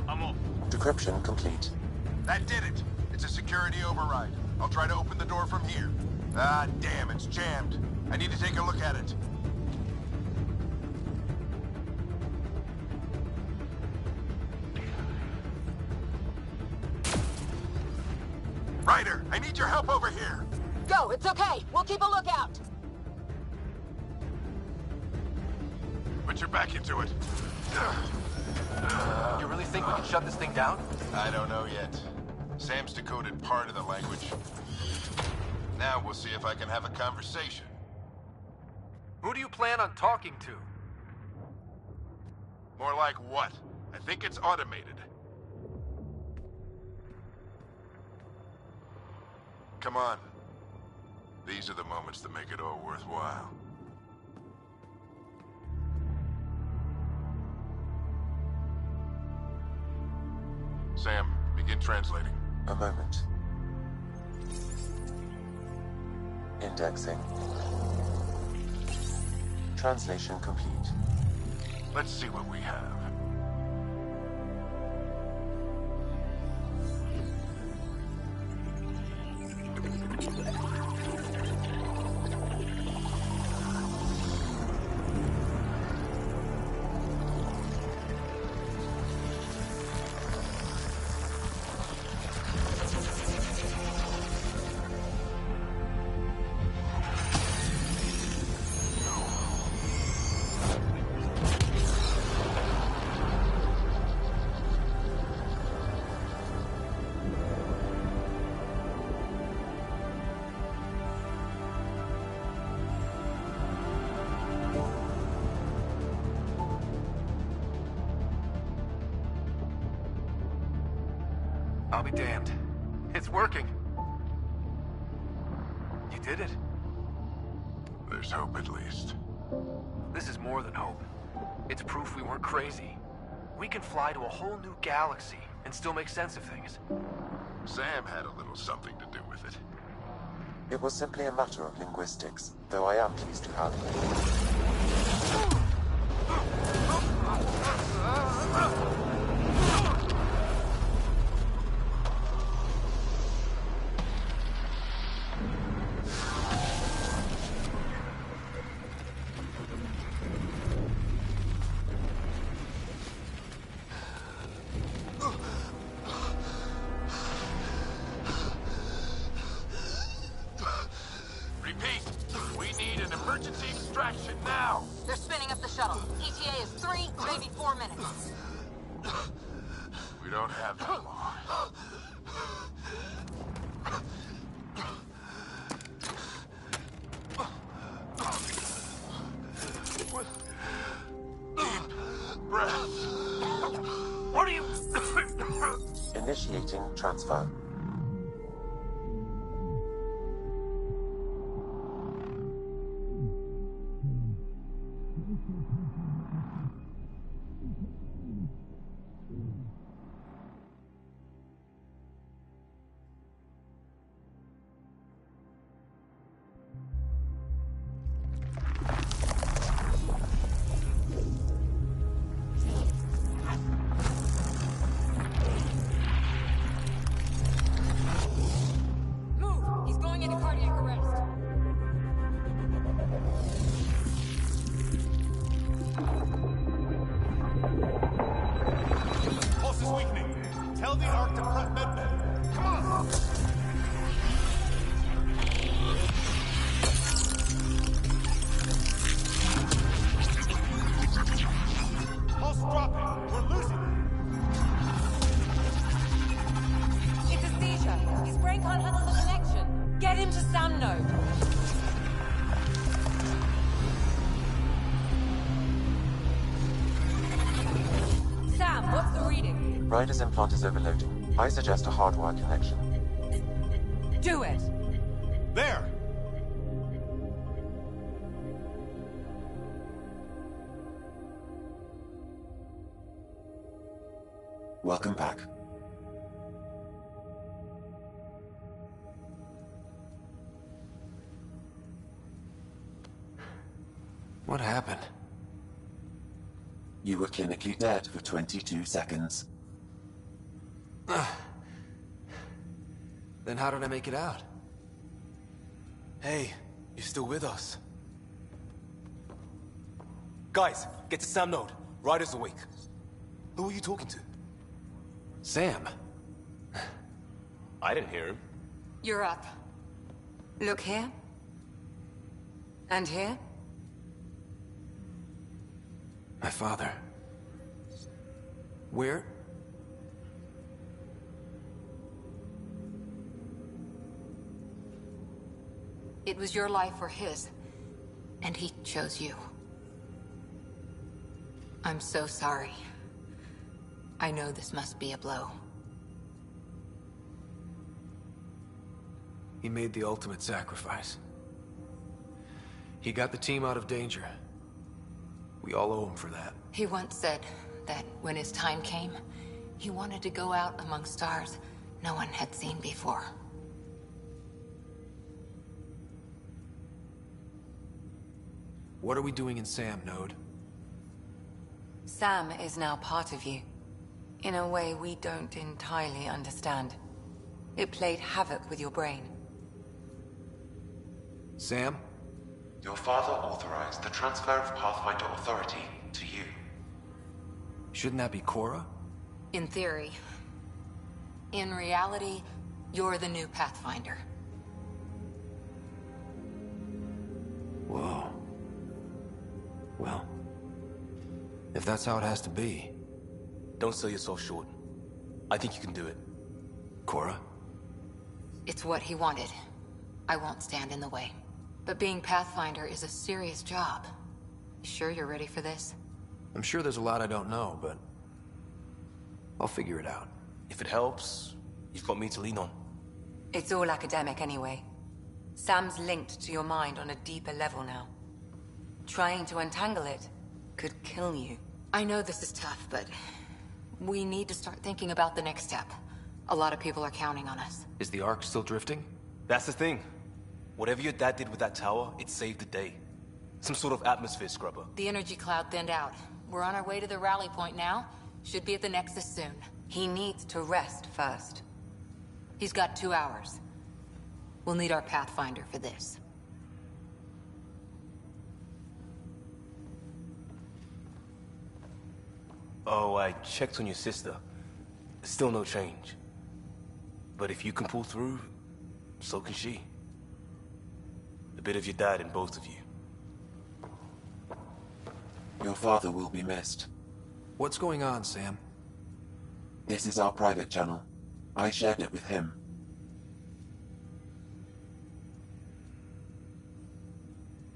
I'm off. Decryption complete. That did it. It's a security override. I'll try to open the door from here. Ah, damn, it's jammed. I need to take a look at it. Ryder, I need your help over here. Go, it's okay. We'll keep a lookout. Put your back into it. You really think we can shut this thing down? I don't know yet. Sam's decoded part of the language. Now we'll see if I can have a conversation. Who do you plan on talking to? More like what? I think it's automated. Come on. These are the moments that make it all worthwhile. Sam, begin translating. A moment. Indexing. Translation complete. Let's see what we have. I'll be damned. It's working. You did it. There's hope at least. This is more than hope. It's proof we weren't crazy. We can fly to a whole new galaxy and still make sense of things. Sam had a little something to do with it. It was simply a matter of linguistics, though I am pleased to have it. shuttle. ETA is 3, maybe 4 minutes. We don't have that long. Deep breath. What are you... Initiating transfer. Ryder's implant is overloading. I suggest a hardwire connection. Do it! There! Welcome back. What happened? You were clinically dead for 22 seconds. Then how did I make it out? Hey, you're still with us. Guys, get to Sam Node. Ryder's awake. Who are you talking to? Sam. I didn't hear him. You're up. Look here. And here. My father. Where? It was your life or his, and he chose you. I'm so sorry. I know this must be a blow. He made the ultimate sacrifice. He got the team out of danger. We all owe him for that. He once said that when his time came, he wanted to go out among stars no one had seen before. What are we doing in Sam, Node? Sam is now part of you. In a way we don't entirely understand. It played havoc with your brain. Sam? Your father authorized the transfer of Pathfinder authority to you. Shouldn't that be Cora? In theory. In reality, you're the new Pathfinder. Whoa. Well, if that's how it has to be. Don't sell yourself short. I think you can do it. Cora? It's what he wanted. I won't stand in the way. But being Pathfinder is a serious job. You sure you're ready for this? I'm sure there's a lot I don't know, but I'll figure it out. If it helps, you've got me to lean on. It's all academic anyway. Sam's linked to your mind on a deeper level now. Trying to untangle it could kill you. I know this is tough, but we need to start thinking about the next step. A lot of people are counting on us. Is the Ark still drifting? That's the thing. Whatever your dad did with that tower, it saved the day. Some sort of atmosphere scrubber. The energy cloud thinned out. We're on our way to the rally point now. Should be at the Nexus soon. He needs to rest first. He's got 2 hours. We'll need our Pathfinder for this. Oh, I checked on your sister. Still no change. But if you can pull through, so can she. A bit of your dad in both of you. Your father will be missed. What's going on, Sam? This is our private channel. I shared it with him.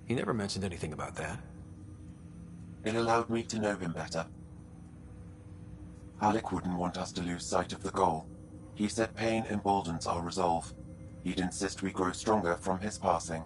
He never mentioned anything about that. It allowed me to know him better. Alec wouldn't want us to lose sight of the goal. He said pain emboldens our resolve. He'd insist we grow stronger from his passing.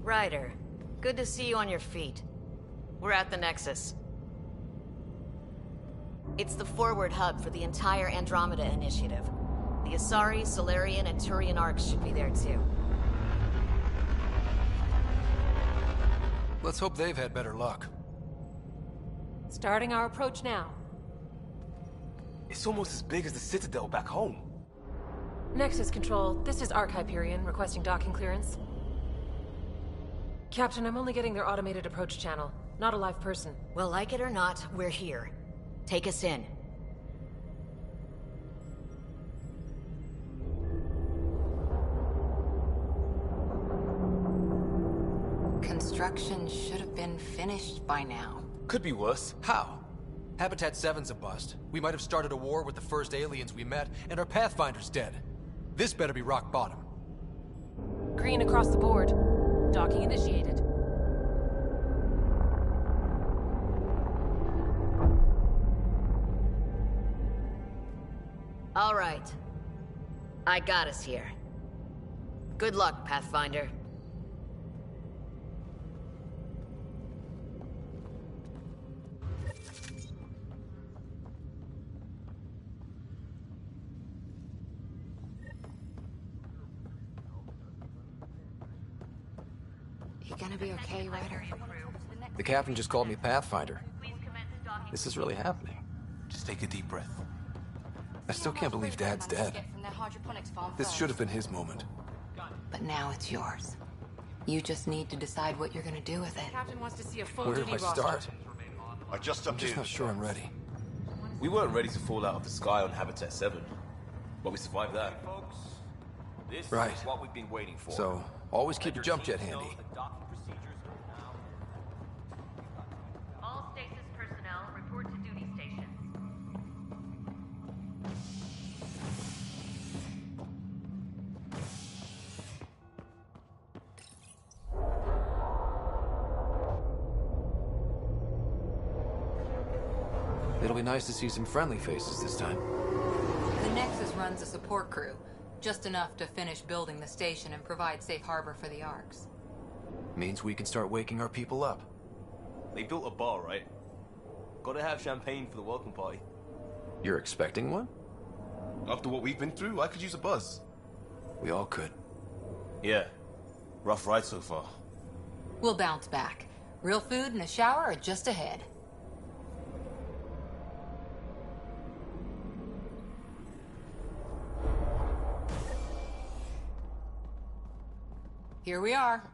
Ryder, good to see you on your feet. We're at the Nexus. It's the forward hub for the entire Andromeda Initiative. The Asari, Salarian, and Turian arcs should be there too. Let's hope they've had better luck. Starting our approach now. It's almost as big as the Citadel back home. Nexus Control, this is Arc Hyperion requesting docking clearance. Captain, I'm only getting their automated approach channel, not a live person. Well, like it or not, we're here. Take us in. Construction should have been finished by now. Could be worse. How? Habitat 7's a bust. We might have started a war with the first aliens we met, and our Pathfinder's dead. This better be rock bottom. Green across the board. Docking initiated. All right. I got us here. Good luck, Pathfinder. You gonna be okay, Ryder? The captain just called me Pathfinder. This is really happening. Just take a deep breath. I still can't believe Dad's dead. This should have been his moment. But now it's yours. You just need to decide what you're gonna do with it. Captain wants to see a full Where do duty I roster. start? I just I'm just not sure I'm ready. We weren't ready to fall out of the sky on Habitat 7, but we survived that. This Right. is what we've been waiting for. So, always keep your jump jet handy. All stasis personnel report to duty stations. It'll be nice to see some friendly faces this time. The Nexus runs a support crew, just enough to finish building the station and provide safe harbor for the Arks. Means we can start waking our people up. They built a bar, right? Gotta have champagne for the welcome party. You're expecting one? After what we've been through, I could use a buzz. We all could. Yeah. Rough ride so far. We'll bounce back. Real food and a shower are just ahead. Here we are.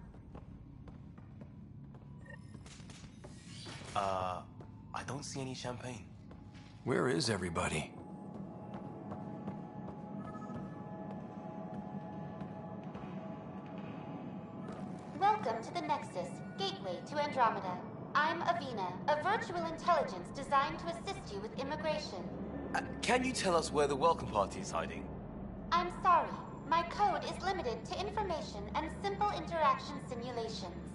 I don't see any champagne. Where is everybody? Welcome to the Nexus, gateway to Andromeda. I'm Avina, a virtual intelligence designed to assist you with immigration. Can you tell us where the welcome party is hiding? I'm sorry. My code is limited to information and simple interaction simulations.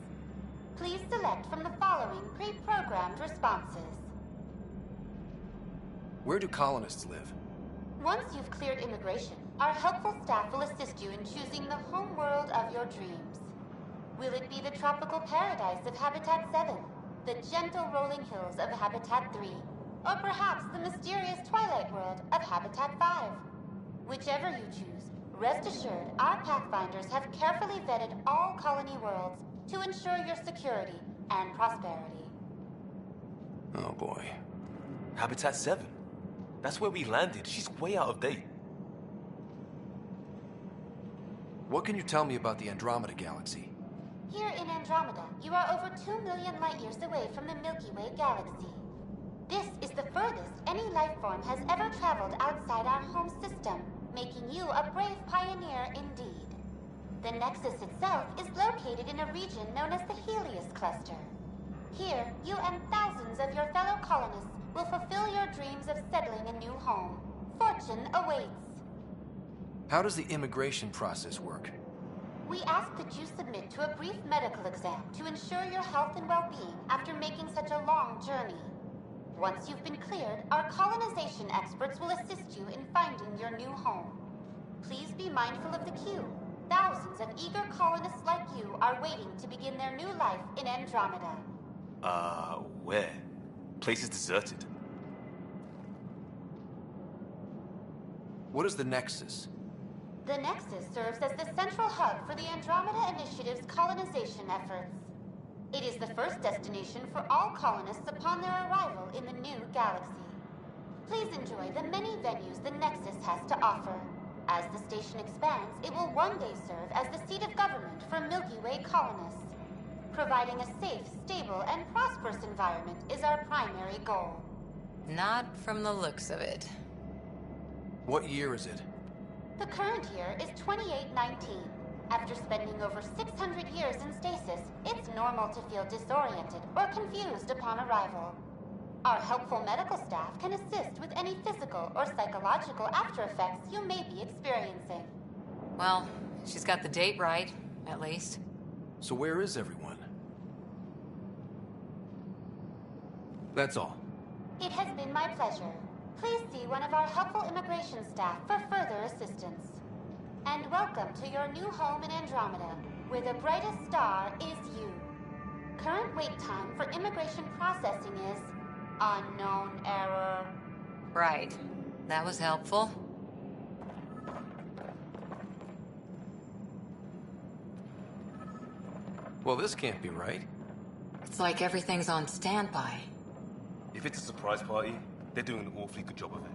Please select from the following pre-programmed responses. Where do colonists live? Once you've cleared immigration, our helpful staff will assist you in choosing the home world of your dreams. Will it be the tropical paradise of Habitat 7, the gentle rolling hills of Habitat 3, or perhaps the mysterious twilight world of Habitat 5? Whichever you choose, rest assured our Pathfinders have carefully vetted all colony worlds to ensure your security and prosperity. Oh boy. Habitat 7? That's where we landed. She's way out of date. What can you tell me about the Andromeda Galaxy? Here in Andromeda, you are over 2 million light-years away from the Milky Way galaxy. This is the furthest any life form has ever traveled outside our home system, making you a brave pioneer indeed. The Nexus itself is located in a region known as the Helios Cluster. Here, you and thousands of your fellow colonists will fulfill your dreams of settling a new home. Fortune awaits. How does the immigration process work? We ask that you submit to a brief medical exam to ensure your health and well-being after making such a long journey. Once you've been cleared, our colonization experts will assist you in finding your new home. Please be mindful of the queue. Thousands of eager colonists like you are waiting to begin their new life in Andromeda. Where? Place is deserted. What is the Nexus? The Nexus serves as the central hub for the Andromeda Initiative's colonization efforts. It is the first destination for all colonists upon their arrival in the new galaxy. Please enjoy the many venues the Nexus has to offer. As the station expands, it will one day serve as the seat of government for Milky Way colonists. Providing a safe, stable, and prosperous environment is our primary goal. Not from the looks of it. What year is it? The current year is 2819. After spending over 600 years in stasis, it's normal to feel disoriented or confused upon arrival. Our helpful medical staff can assist with any physical or psychological after-effects you may be experiencing. Well, she's got the date right, at least. So where is everyone? That's all. It has been my pleasure. Please see one of our helpful immigration staff for further assistance. And welcome to your new home in Andromeda, where the brightest star is you. Current wait time for immigration processing is unknown error. Right. That was helpful. Well, this can't be right. It's like everything's on standby. If it's a surprise party, they're doing an awfully good job of it.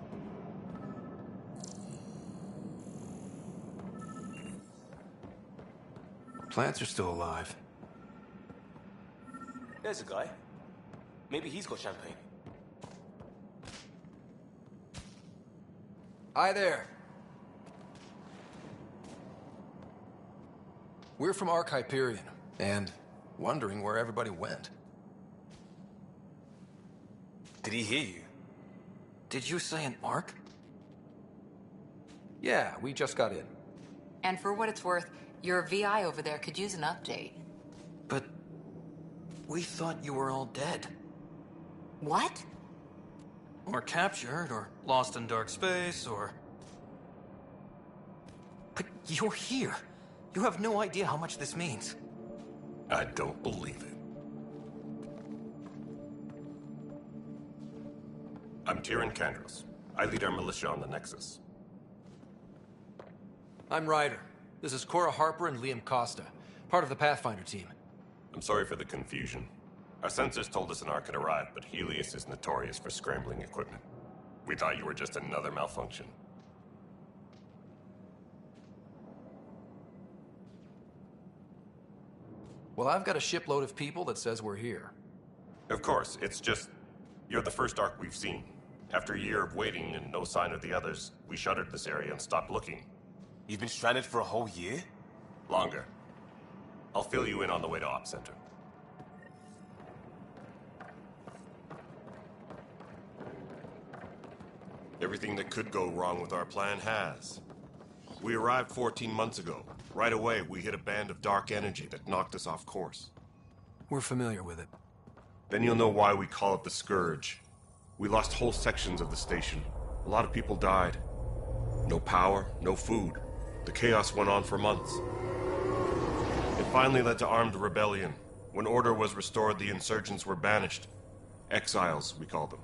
Plants are still alive. There's a guy. Maybe he's got champagne. Hi there. We're from Ark Hyperion, and wondering where everybody went. Did he hear you? Did you say an Ark? Yeah, we just got in. And for what it's worth, your VI over there could use an update. But we thought you were all dead. What? Or captured, or lost in dark space, or... But you're here. You have no idea how much this means. I don't believe it. I'm Tyrion Kandros. I lead our militia on the Nexus. I'm Ryder. This is Cora Harper and Liam Costa, part of the Pathfinder team. I'm sorry for the confusion. Our sensors told us an Ark had arrived, but Helios is notorious for scrambling equipment. We thought you were just another malfunction. Well, I've got a shipload of people that says we're here. Of course, it's just... You're the first Ark we've seen. After a year of waiting and no sign of the others, we shuttered this area and stopped looking. You've been stranded for a whole year? Longer. I'll fill you in on the way to Op Center. Everything that could go wrong with our plan has. We arrived 14 months ago. Right away, we hit a band of dark energy that knocked us off course. We're familiar with it. Then you'll know why we call it the Scourge. We lost whole sections of the station. A lot of people died. No power, no food. The chaos went on for months. It finally led to armed rebellion. When order was restored, the insurgents were banished. Exiles, we call them.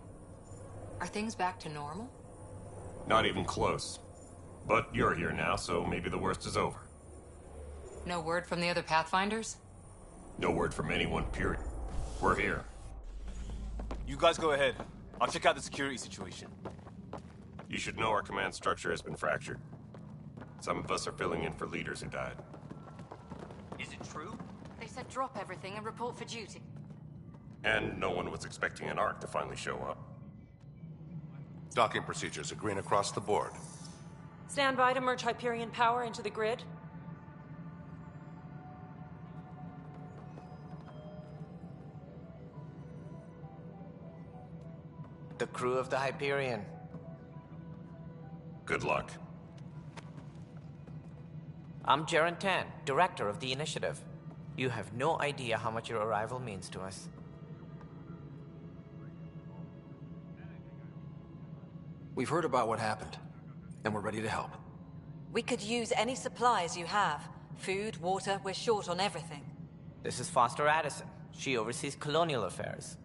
Are things back to normal? Not even close. But you're here now, so maybe the worst is over. No word from the other Pathfinders? No word from anyone, period. We're here. You guys go ahead. I'll check out the security situation. You should know our command structure has been fractured. Some of us are filling in for leaders who died. Is it true? They said drop everything and report for duty. And no one was expecting an Ark to finally show up. Docking procedures are green across the board. Stand by to merge Hyperion power into the grid. The crew of the Hyperion. Good luck. I'm Jaren Tan, director of the initiative. You have no idea how much your arrival means to us. We've heard about what happened, and we're ready to help. We could use any supplies you have. Food, water, we're short on everything. This is Foster Addison. She oversees colonial affairs.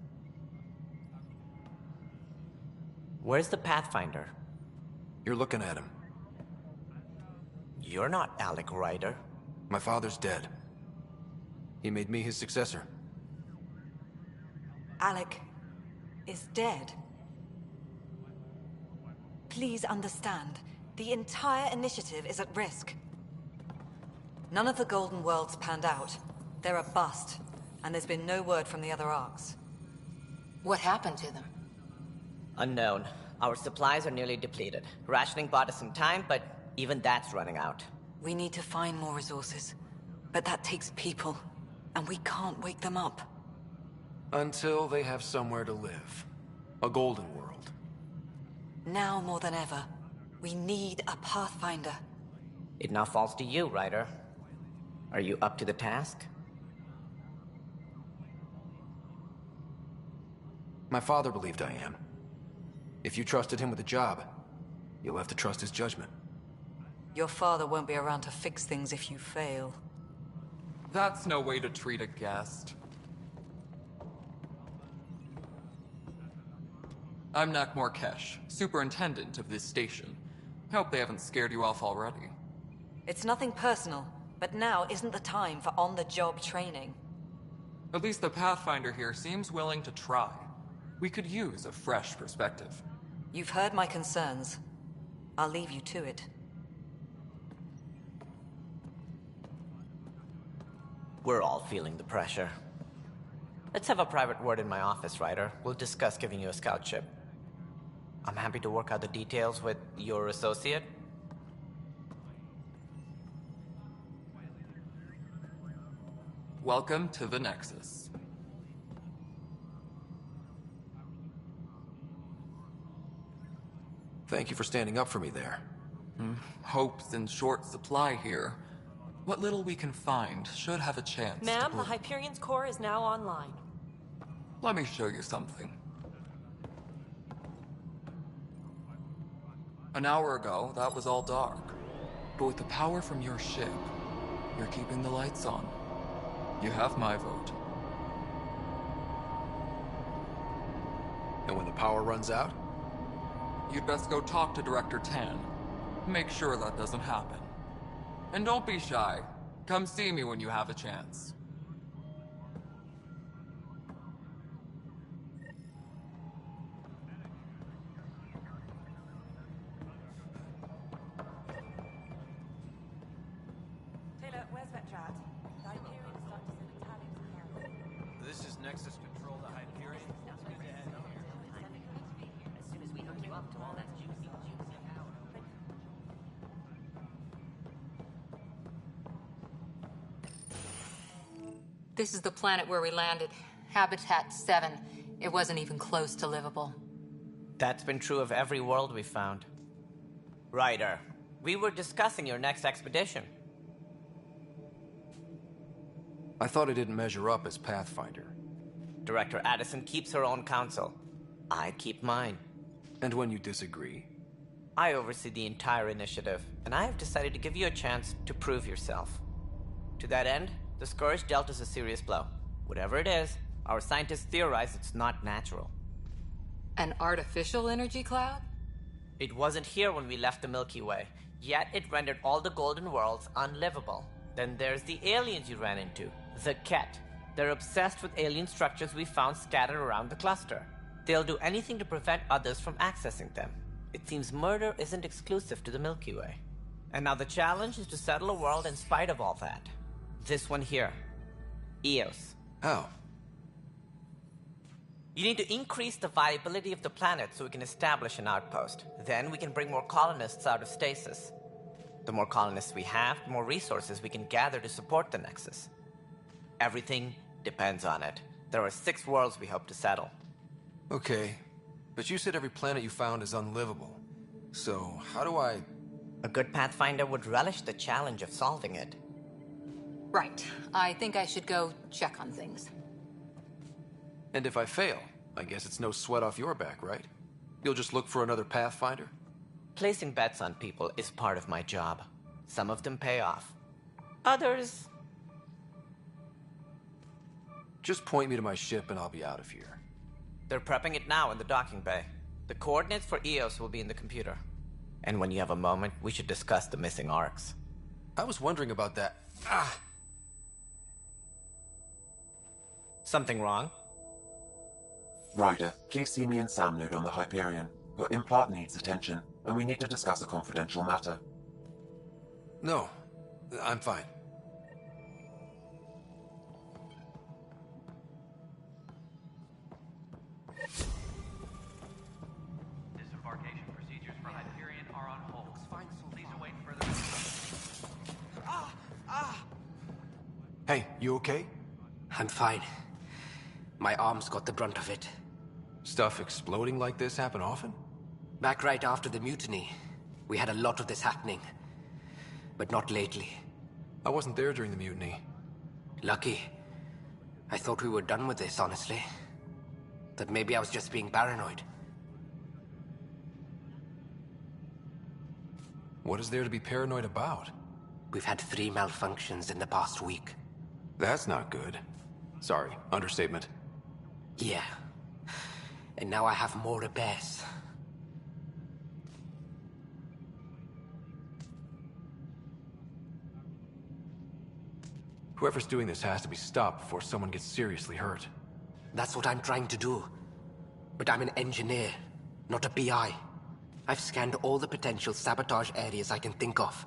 Where's the Pathfinder? You're looking at him. You're not Alec Ryder. My father's dead. He made me his successor. Alec is dead. Please understand, the entire initiative is at risk. None of the Golden Worlds panned out. They're a bust, and there's been no word from the other Arks. What happened to them? Unknown. Our supplies are nearly depleted. Rationing bought us some time, but even that's running out. We need to find more resources, but that takes people, and we can't wake them up. Until they have somewhere to live. A golden world. Now more than ever, we need a Pathfinder. It now falls to you, Ryder. Are you up to the task? My father believed I am. If you trusted him with a job, you'll have to trust his judgment. Your father won't be around to fix things if you fail. That's no way to treat a guest. I'm Nak Morkesh, superintendent of this station. Hope they haven't scared you off already. It's nothing personal, but now isn't the time for on-the-job training. At least the Pathfinder here seems willing to try. We could use a fresh perspective. You've heard my concerns. I'll leave you to it. We're all feeling the pressure. Let's have a private word in my office, Ryder. We'll discuss giving you a scout ship. I'm happy to work out the details with your associate. Welcome to the Nexus. Thank you for standing up for me there. Hope's in short supply here. What little we can find should have a chance. Ma'am, the Hyperion's core is now online. Let me show you something. An hour ago, that was all dark. But with the power from your ship, you're keeping the lights on. You have my vote. And when the power runs out? You'd best go talk to Director Tan. Make sure that doesn't happen. And don't be shy. Come see me when you have a chance. Taylor, where's Vetrat? The Hyperion is starting to send battalions to camp. This is Nexus Control to Hyperion. It's good to have you here. As soon as we hook you up to all that juicy power. This is the planet where we landed. Habitat 7. It wasn't even close to livable. That's been true of every world we've found. Ryder, we were discussing your next expedition. I thought it didn't measure up as Pathfinder. Director Addison keeps her own counsel. I keep mine. And when you disagree? I oversee the entire initiative, and I have decided to give you a chance to prove yourself. To that end, the Scourge dealt us a serious blow. Whatever it is, our scientists theorize it's not natural. An artificial energy cloud? It wasn't here when we left the Milky Way, yet it rendered all the Golden Worlds unlivable. Then there's the aliens you ran into, the Ket. They're obsessed with alien structures we found scattered around the cluster. They'll do anything to prevent others from accessing them. It seems murder isn't exclusive to the Milky Way. And now the challenge is to settle a world in spite of all that. This one here. Eos. How? You need to increase the viability of the planet so we can establish an outpost. Then we can bring more colonists out of stasis. The more colonists we have, the more resources we can gather to support the Nexus. Everything depends on it. There are 6 worlds we hope to settle. Okay, but you said every planet you found is unlivable. So, how do I... A good Pathfinder would relish the challenge of solving it. Right. I think I should go check on things. And if I fail, I guess it's no sweat off your back, right? You'll just look for another Pathfinder? Placing bets on people is part of my job. Some of them pay off. Others... Just point me to my ship and I'll be out of here. They're prepping it now in the docking bay. The coordinates for Eos will be in the computer. And when you have a moment, we should discuss the missing arcs. I was wondering about that. Something wrong? Ryder, please see me and Sam Node on the Hyperion. Your implant needs attention, and we need to discuss a confidential matter. No, I'm fine. Disembarkation procedures for Hyperion are on hold. Please await further... Hey, you okay? I'm fine. My arms got the brunt of it. Stuff exploding like this happen often? Back right after the mutiny, we had a lot of this happening. But not lately. I wasn't there during the mutiny. Lucky. I thought we were done with this, honestly. That maybe I was just being paranoid. What is there to be paranoid about? We've had 3 malfunctions in the past week. That's not good. Sorry, understatement. Yeah. And now I have more repairs. Whoever's doing this has to be stopped before someone gets seriously hurt. That's what I'm trying to do. But I'm an engineer, not a PI. I've scanned all the potential sabotage areas I can think of.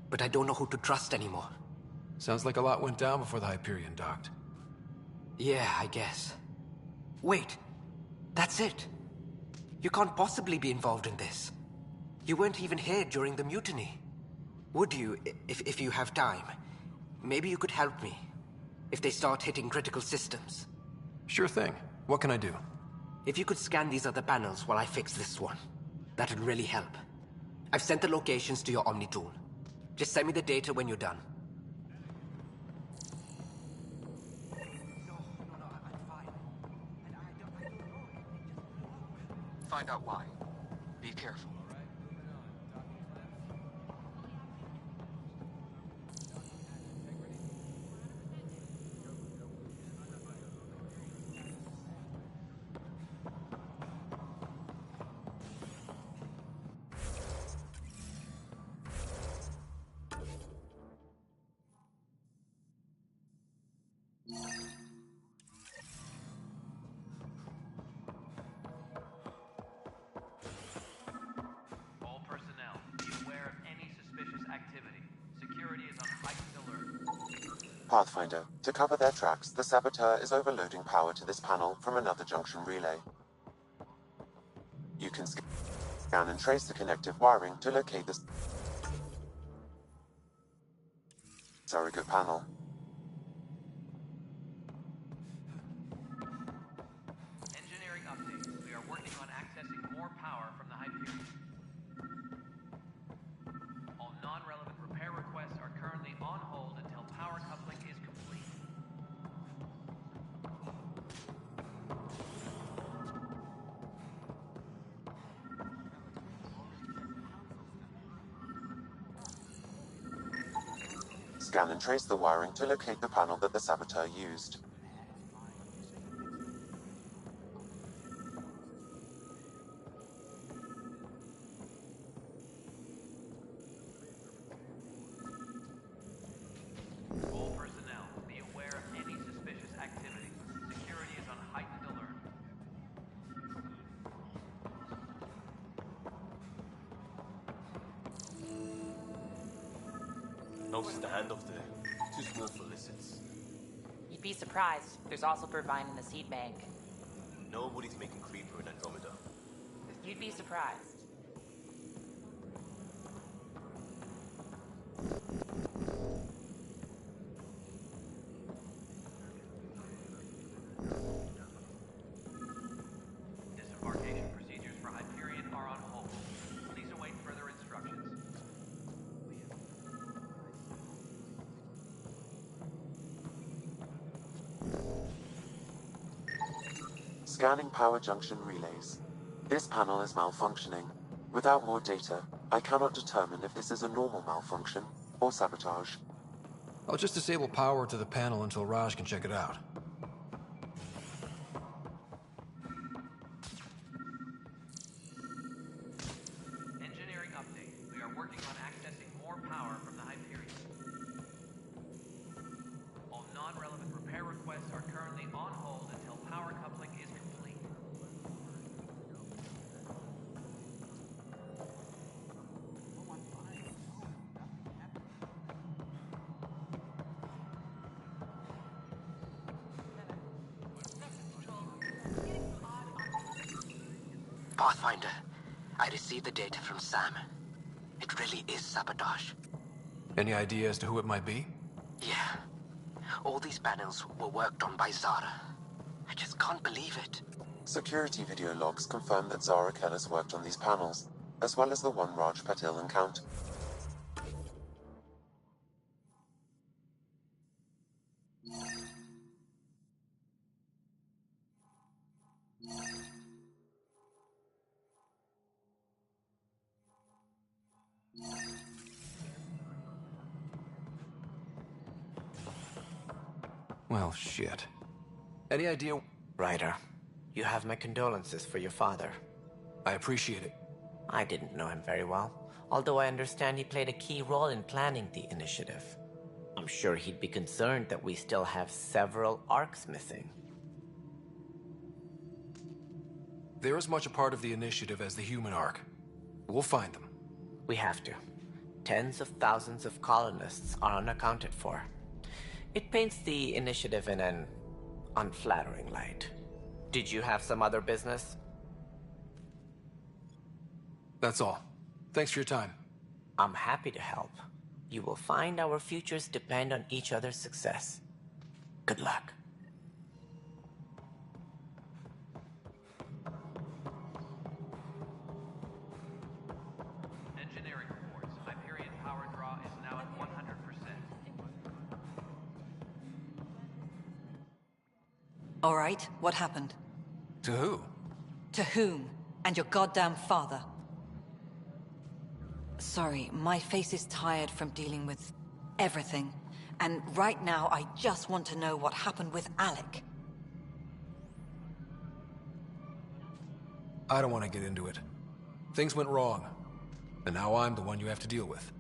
But I don't know who to trust anymore. Sounds like a lot went down before the Hyperion docked. Yeah, I guess. Wait. That's it. You can't possibly be involved in this. You weren't even here during the mutiny. Would you, if you have time? Maybe you could help me. If they start hitting critical systems. Sure thing. What can I do? If you could scan these other panels while I fix this one, that'd really help. I've sent the locations to your Omni tool. Just send me the data when you're done. Find out why. Be careful. Pathfinder, to cover their tracks, the Saboteur is overloading power to this panel from another junction relay. You can scan and trace the connective wiring to locate the surrogate panel. Engineering update. We are working on accessing more power from the Hyperion. All non-relevant repair requests are currently on hold until power coupling is complete. Scan and trace the wiring to locate the panel that the Saboteur used. All personnel, be aware of any suspicious activity. Security is on heightened alert. No standoff there. Too small for lizards. You'd be surprised. There's also Purvine in the seed bank. Nobody's making Creeper in Andromeda. You'd be surprised. Disembarkation procedures for Hyperion are on hold. Please await further instructions. Scanning power junction relays. This panel is malfunctioning. Without more data, I cannot determine if this is a normal malfunction or sabotage. I'll just disable power to the panel until Raj can check it out. Engineering update. We are working on accessing more power from the Hyperion. All non-relevant repair requests are currently on hold until power coupling is complete. Pathfinder, I received the data from Sam. It really is sabotage. Any idea as to who it might be? Yeah. All these panels were worked on by Zara. I just can't believe it. Security video logs confirm that Zara Kellis worked on these panels, as well as the one Raj Patil encountered. Well, shit. Any idea? Ryder, you have my condolences for your father. I appreciate it. I didn't know him very well, although I understand he played a key role in planning the initiative. I'm sure he'd be concerned that we still have several arcs missing. They're as much a part of the initiative as the human arc. We'll find them. We have to. Tens of thousands of colonists are unaccounted for. It paints the initiative in an unflattering light. Did you have some other business? That's all. Thanks for your time. I'm happy to help. You will find our futures depend on each other's success. Good luck. Engineering reports. Hyperion power draw is now at 100%. All right, what happened? To who? To whom? And your goddamn father. Sorry, my face is tired from dealing with everything. And right now, I just want to know what happened with Alec. I don't want to get into it. Things went wrong. And now I'm the one you have to deal with.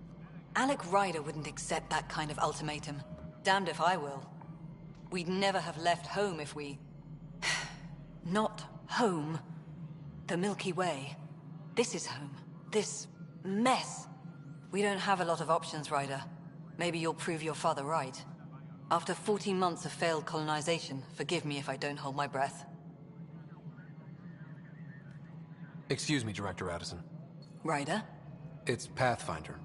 Alec Ryder wouldn't accept that kind of ultimatum. Damned if I will. We'd never have left home if we... Not home. The Milky Way. This is home. This mess. We don't have a lot of options, Ryder. Maybe you'll prove your father right. After 14 months of failed colonization, forgive me if I don't hold my breath. Excuse me, Director Addison. Ryder? It's Pathfinder.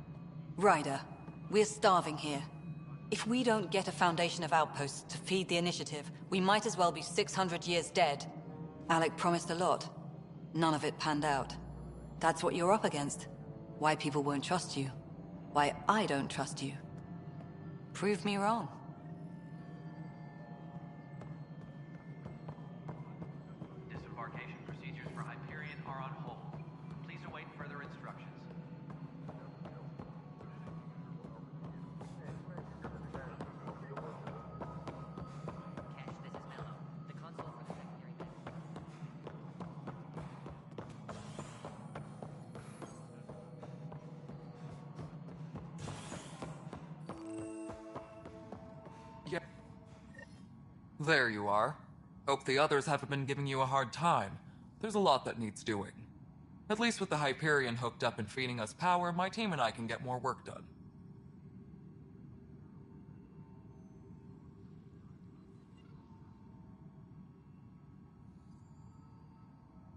Ryder, we're starving here. If we don't get a foundation of outposts to feed the initiative, we might as well be 600 years dead. Alec promised a lot. None of it panned out. That's what you're up against. Why people won't trust you. Why I don't trust you. Prove me wrong. Disembarkation procedures for Hyperion are on hold. Please await further instructions. Yeah. There you are. Hope the others haven't been giving you a hard time. There's a lot that needs doing. At least with the Hyperion hooked up and feeding us power, my team and I can get more work done.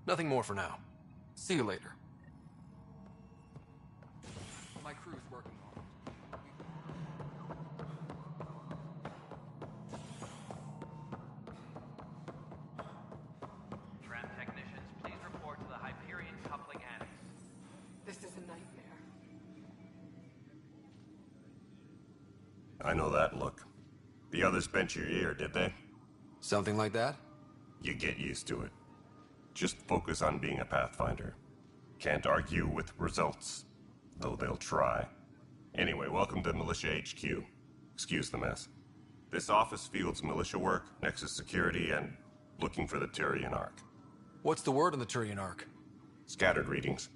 Nothing more for now. See you later. My crew's working on it. Tram technicians, please report to the Hyperion coupling annex. This is a nightmare. I know that look. The others bent your ear, did they? Something like that? You get used to it. Just focus on being a Pathfinder. Can't argue with results, though they'll try. Anyway, welcome to Militia HQ. Excuse the mess. This office fields militia work, Nexus security, and looking for the Turian Ark. What's the word on the Turian Ark? Scattered readings.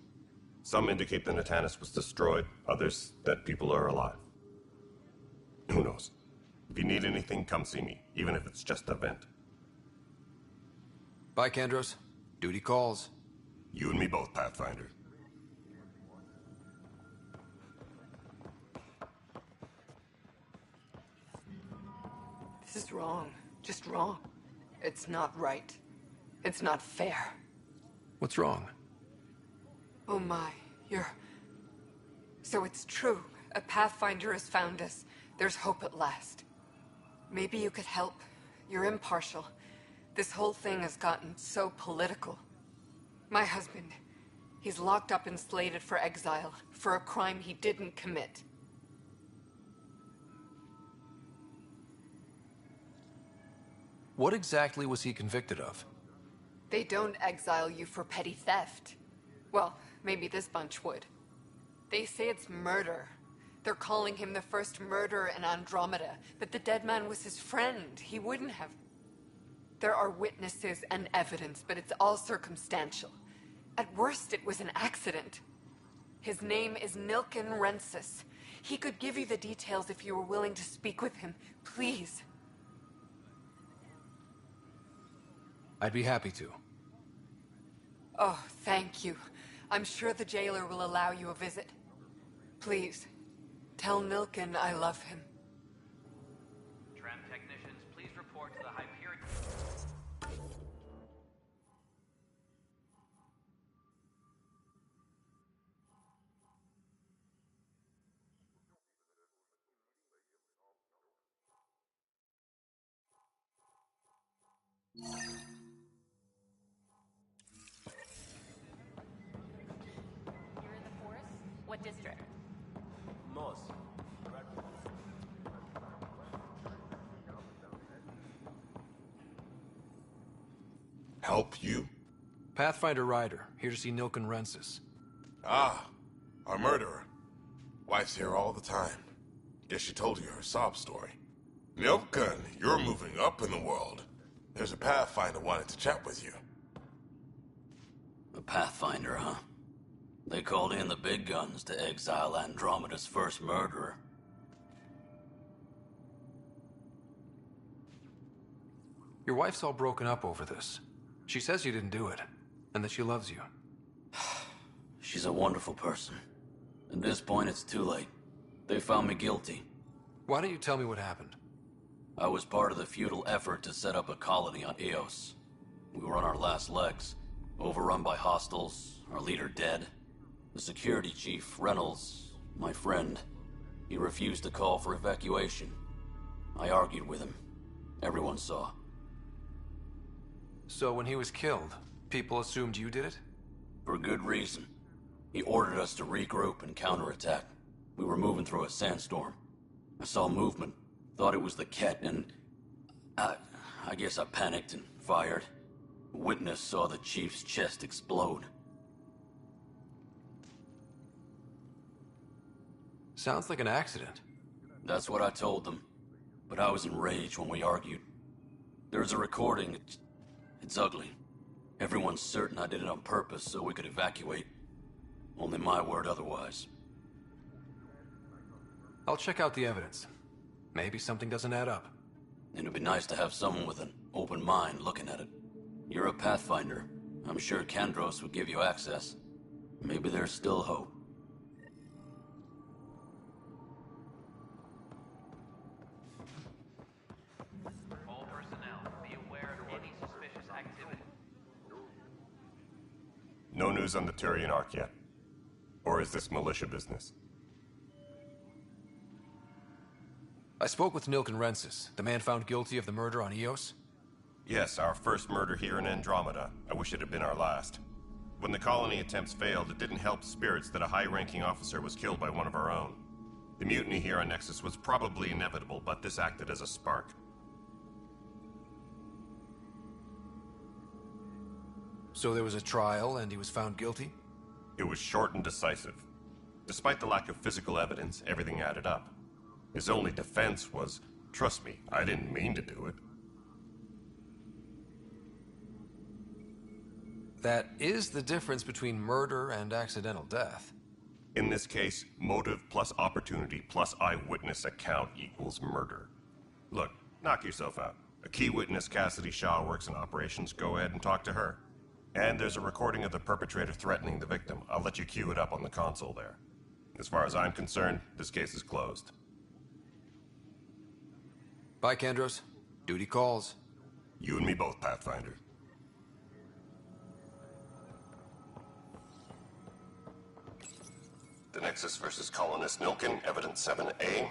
Some indicate the Natanus was destroyed, others that people are alive. Who knows? If you need anything, come see me, even if it's just a vent. Bye, Kandros. Duty calls. You and me both, Pathfinder. This is wrong. Just wrong. It's not right. It's not fair. What's wrong? Oh my, you're... So it's true. A Pathfinder has found us. There's hope at last. Maybe you could help. You're impartial. This whole thing has gotten so political. My husband, he's locked up and slated for exile for a crime he didn't commit. What exactly was he convicted of? They don't exile you for petty theft. Well, maybe this bunch would. They say it's murder. They're calling him the first murderer in Andromeda, but the dead man was his friend. He wouldn't have... There are witnesses and evidence, but it's all circumstantial. At worst, it was an accident. His name is Nilken Rensis. He could give you the details if you were willing to speak with him. Please. I'd be happy to. Oh, thank you. I'm sure the jailer will allow you a visit. Please, tell Nilken I love him. Tram technicians, please report to the Hyperion. You're in the forest? What district? Moss. Help you? Pathfinder Ryder, here to see Nilken Rensis. Ah, our murderer. Wife's here all the time. Guess she told you her sob story. Nilken, you're moving up in the world. There's a Pathfinder wanting to chat with you. A Pathfinder, huh? They called in the big guns to exile Andromeda's first murderer. Your wife's all broken up over this. She says you didn't do it, and that she loves you. She's a wonderful person. At this point, it's too late. They found me guilty. Why don't you tell me what happened? I was part of the futile effort to set up a colony on Eos. We were on our last legs, overrun by hostiles, our leader dead. The security chief, Reynolds, my friend, he refused to call for evacuation. I argued with him. Everyone saw. So when he was killed, people assumed you did it? For good reason. He ordered us to regroup and counterattack. We were moving through a sandstorm. I saw movement, thought it was the Ket, and I guess I panicked and fired. A witness saw the chief's chest explode. Sounds like an accident. That's what I told them. But I was enraged when we argued. There's a recording. It's ugly. Everyone's certain I did it on purpose so we could evacuate. Only my word otherwise. I'll check out the evidence. Maybe something doesn't add up. It'd be nice to have someone with an open mind looking at it. You're a Pathfinder. I'm sure Kandros would give you access. Maybe there's still hope. All personnel, be aware of any suspicious activity. No news on the Turian Ark yet. Or is this militia business? I spoke with Nilken Rensis, the man found guilty of the murder on Eos. Yes, our first murder here in Andromeda. I wish it had been our last. When the colony attempts failed, it didn't help spirits that a high-ranking officer was killed by one of our own. The mutiny here on Nexus was probably inevitable, but this acted as a spark. So there was a trial and he was found guilty? It was short and decisive. Despite the lack of physical evidence, everything added up. His only defense was, trust me, I didn't mean to do it. That is the difference between murder and accidental death. In this case, motive plus opportunity plus eyewitness account equals murder. Look, knock yourself out. A key witness, Cassidy Shaw, works in operations. Go ahead and talk to her. And there's a recording of the perpetrator threatening the victim. I'll let you cue it up on the console there. As far as I'm concerned, this case is closed. Bye, Kandros. Duty calls. You and me both, Pathfinder. The Nexus versus Colonist Nilken, Evidence 7A.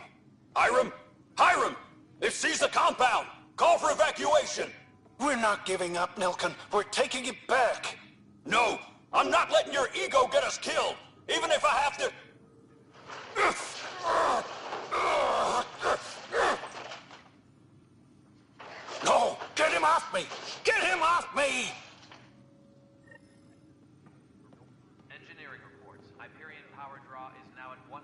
Hiram! Hiram! They've seized the compound! Call for evacuation! We're not giving up, Nilken. We're taking it back. No! I'm not letting your ego get us killed! Even if I have to... No! Get him off me! Get him off me! Engineering reports. Hyperion power draw is now at 100%.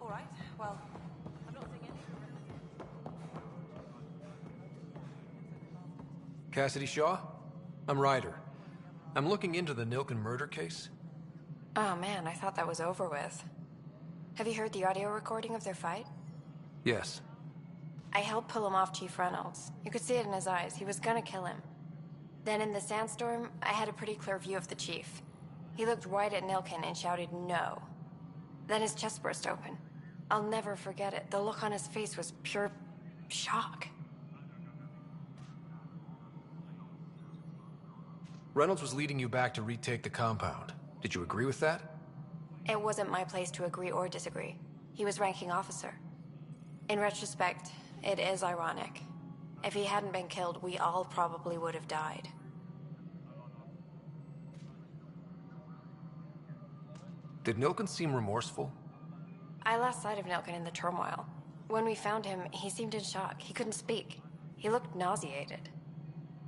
All right, well, I'm not seeing any... Cassidy Shaw? I'm Ryder. I'm looking into the Nilken murder case. Oh man, I thought that was over with. Have you heard the audio recording of their fight? Yes. I helped pull him off Chief Reynolds. You could see it in his eyes. He was gonna kill him. Then in the sandstorm, I had a pretty clear view of the Chief. He looked right at Nilken and shouted no. Then his chest burst open. I'll never forget it. The look on his face was pure shock. Reynolds was leading you back to retake the compound. Did you agree with that? It wasn't my place to agree or disagree. He was ranking officer. In retrospect, it is ironic. If he hadn't been killed, we all probably would have died. Did Nilken seem remorseful? I lost sight of Nilken in the turmoil. When we found him, he seemed in shock. He couldn't speak. He looked nauseated.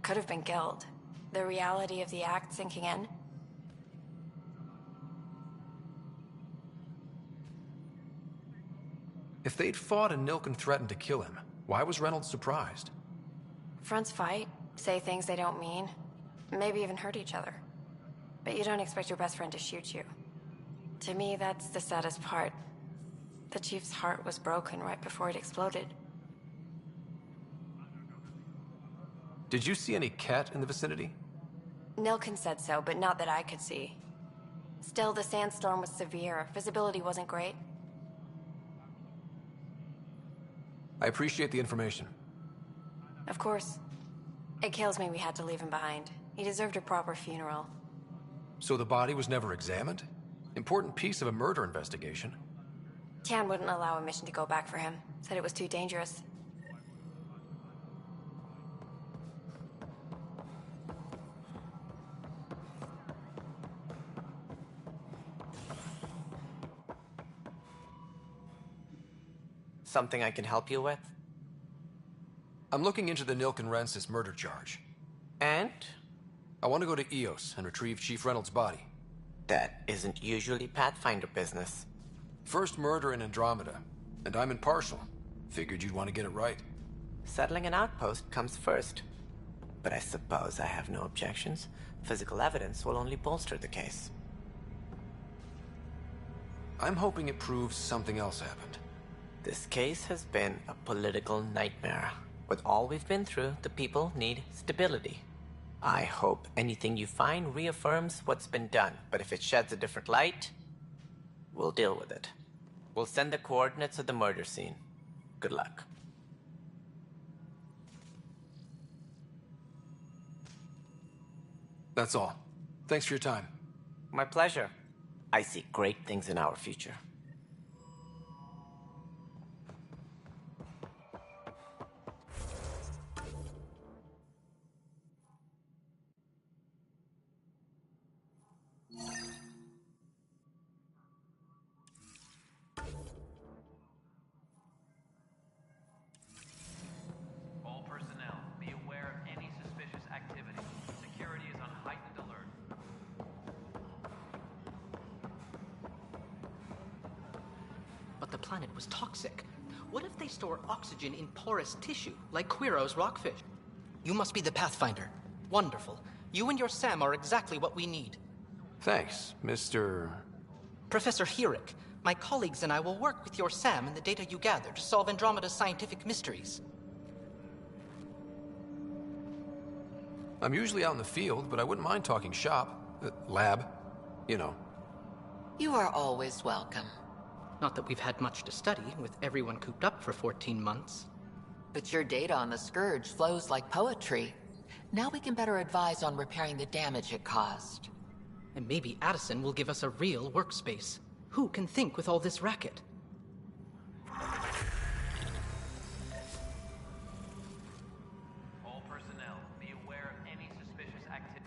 Could have been guilt. The reality of the act sinking in. If they'd fought and Nilken threatened to kill him, why was Reynolds surprised? Fronts fight, say things they don't mean, maybe even hurt each other. But you don't expect your best friend to shoot you. To me, that's the saddest part. The Chief's heart was broken right before it exploded. Did you see any Ket in the vicinity? Nilkin said so, but not that I could see. Still, the sandstorm was severe. Visibility wasn't great. I appreciate the information. Of course. It kills me we had to leave him behind. He deserved a proper funeral. So the body was never examined? Important piece of a murder investigation. Tian wouldn't allow a mission to go back for him. Said it was too dangerous. Something I can help you with? I'm looking into the Nilkin Rensis murder charge. And? I want to go to Eos and retrieve Chief Reynolds' body. That isn't usually Pathfinder business. First murder in Andromeda, and I'm impartial. Figured you'd want to get it right. Settling an outpost comes first. But I suppose I have no objections. Physical evidence will only bolster the case. I'm hoping it proves something else happened. This case has been a political nightmare. With all we've been through, the people need stability. I hope anything you find reaffirms what's been done, but if it sheds a different light, we'll deal with it. We'll send the coordinates of the murder scene. Good luck. That's all. Thanks for your time. My pleasure. I see great things in our future. All personnel, be aware of any suspicious activity. Security is on heightened alert. But the planet was toxic. What if they store oxygen in porous tissue, like Quiro's rockfish? You must be the Pathfinder. Wonderful. You and your Sam are exactly what we need. Thanks, Mr. Professor Hurek, my colleagues and I will work with your Sam and the data you gather to solve Andromeda's scientific mysteries. I'm usually out in the field, but I wouldn't mind talking shop. Lab. You know. You are always welcome. Not that we've had much to study, with everyone cooped up for 14 months. But your data on the Scourge flows like poetry. Now we can better advise on repairing the damage it caused. And maybe Addison will give us a real workspace. Who can think with all this racket? All personnel, be aware of any suspicious activity.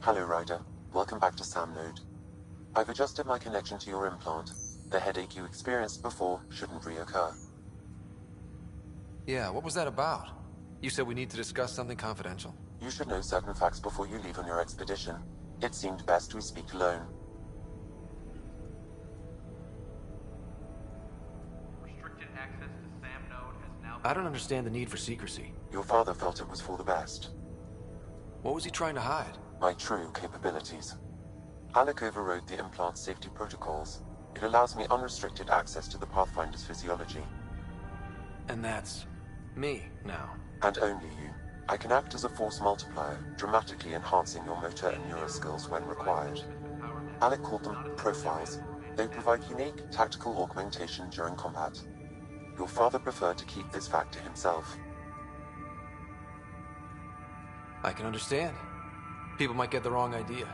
Hello, Ryder. Welcome back to Sam Node. I've adjusted my connection to your implant. The headache you experienced before shouldn't reoccur. Yeah, what was that about? You said we need to discuss something confidential. You should know certain facts before you leave on your expedition. It seemed best we speak alone. Restricted access to Sam Node has now... I don't understand the need for secrecy. Your father felt it was for the best. What was he trying to hide? My true capabilities. Alec overrode the implant safety protocols. It allows me unrestricted access to the Pathfinder's physiology. And that's... me, now. And only you. I can act as a force multiplier, dramatically enhancing your motor and neural skills when required. Alec called them profiles. They provide unique tactical augmentation during combat. Your father preferred to keep this fact to himself. I can understand. People might get the wrong idea.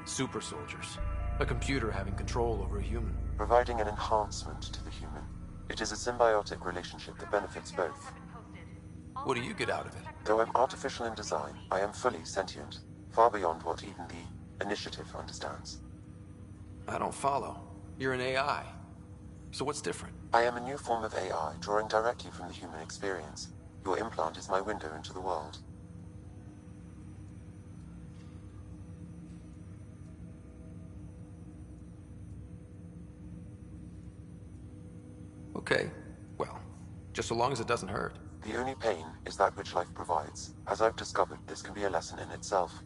Super soldiers. A computer having control over a human. Providing an enhancement to the human. It is a symbiotic relationship that benefits both. What do you get out of it? Though I'm artificial in design, I am fully sentient. Far beyond what even the Initiative understands. I don't follow. You're an AI. So what's different? I am a new form of AI, drawing directly from the human experience. Your implant is my window into the world. Okay. Well, just so long as it doesn't hurt. The only pain is that which life provides. As I've discovered, this can be a lesson in itself.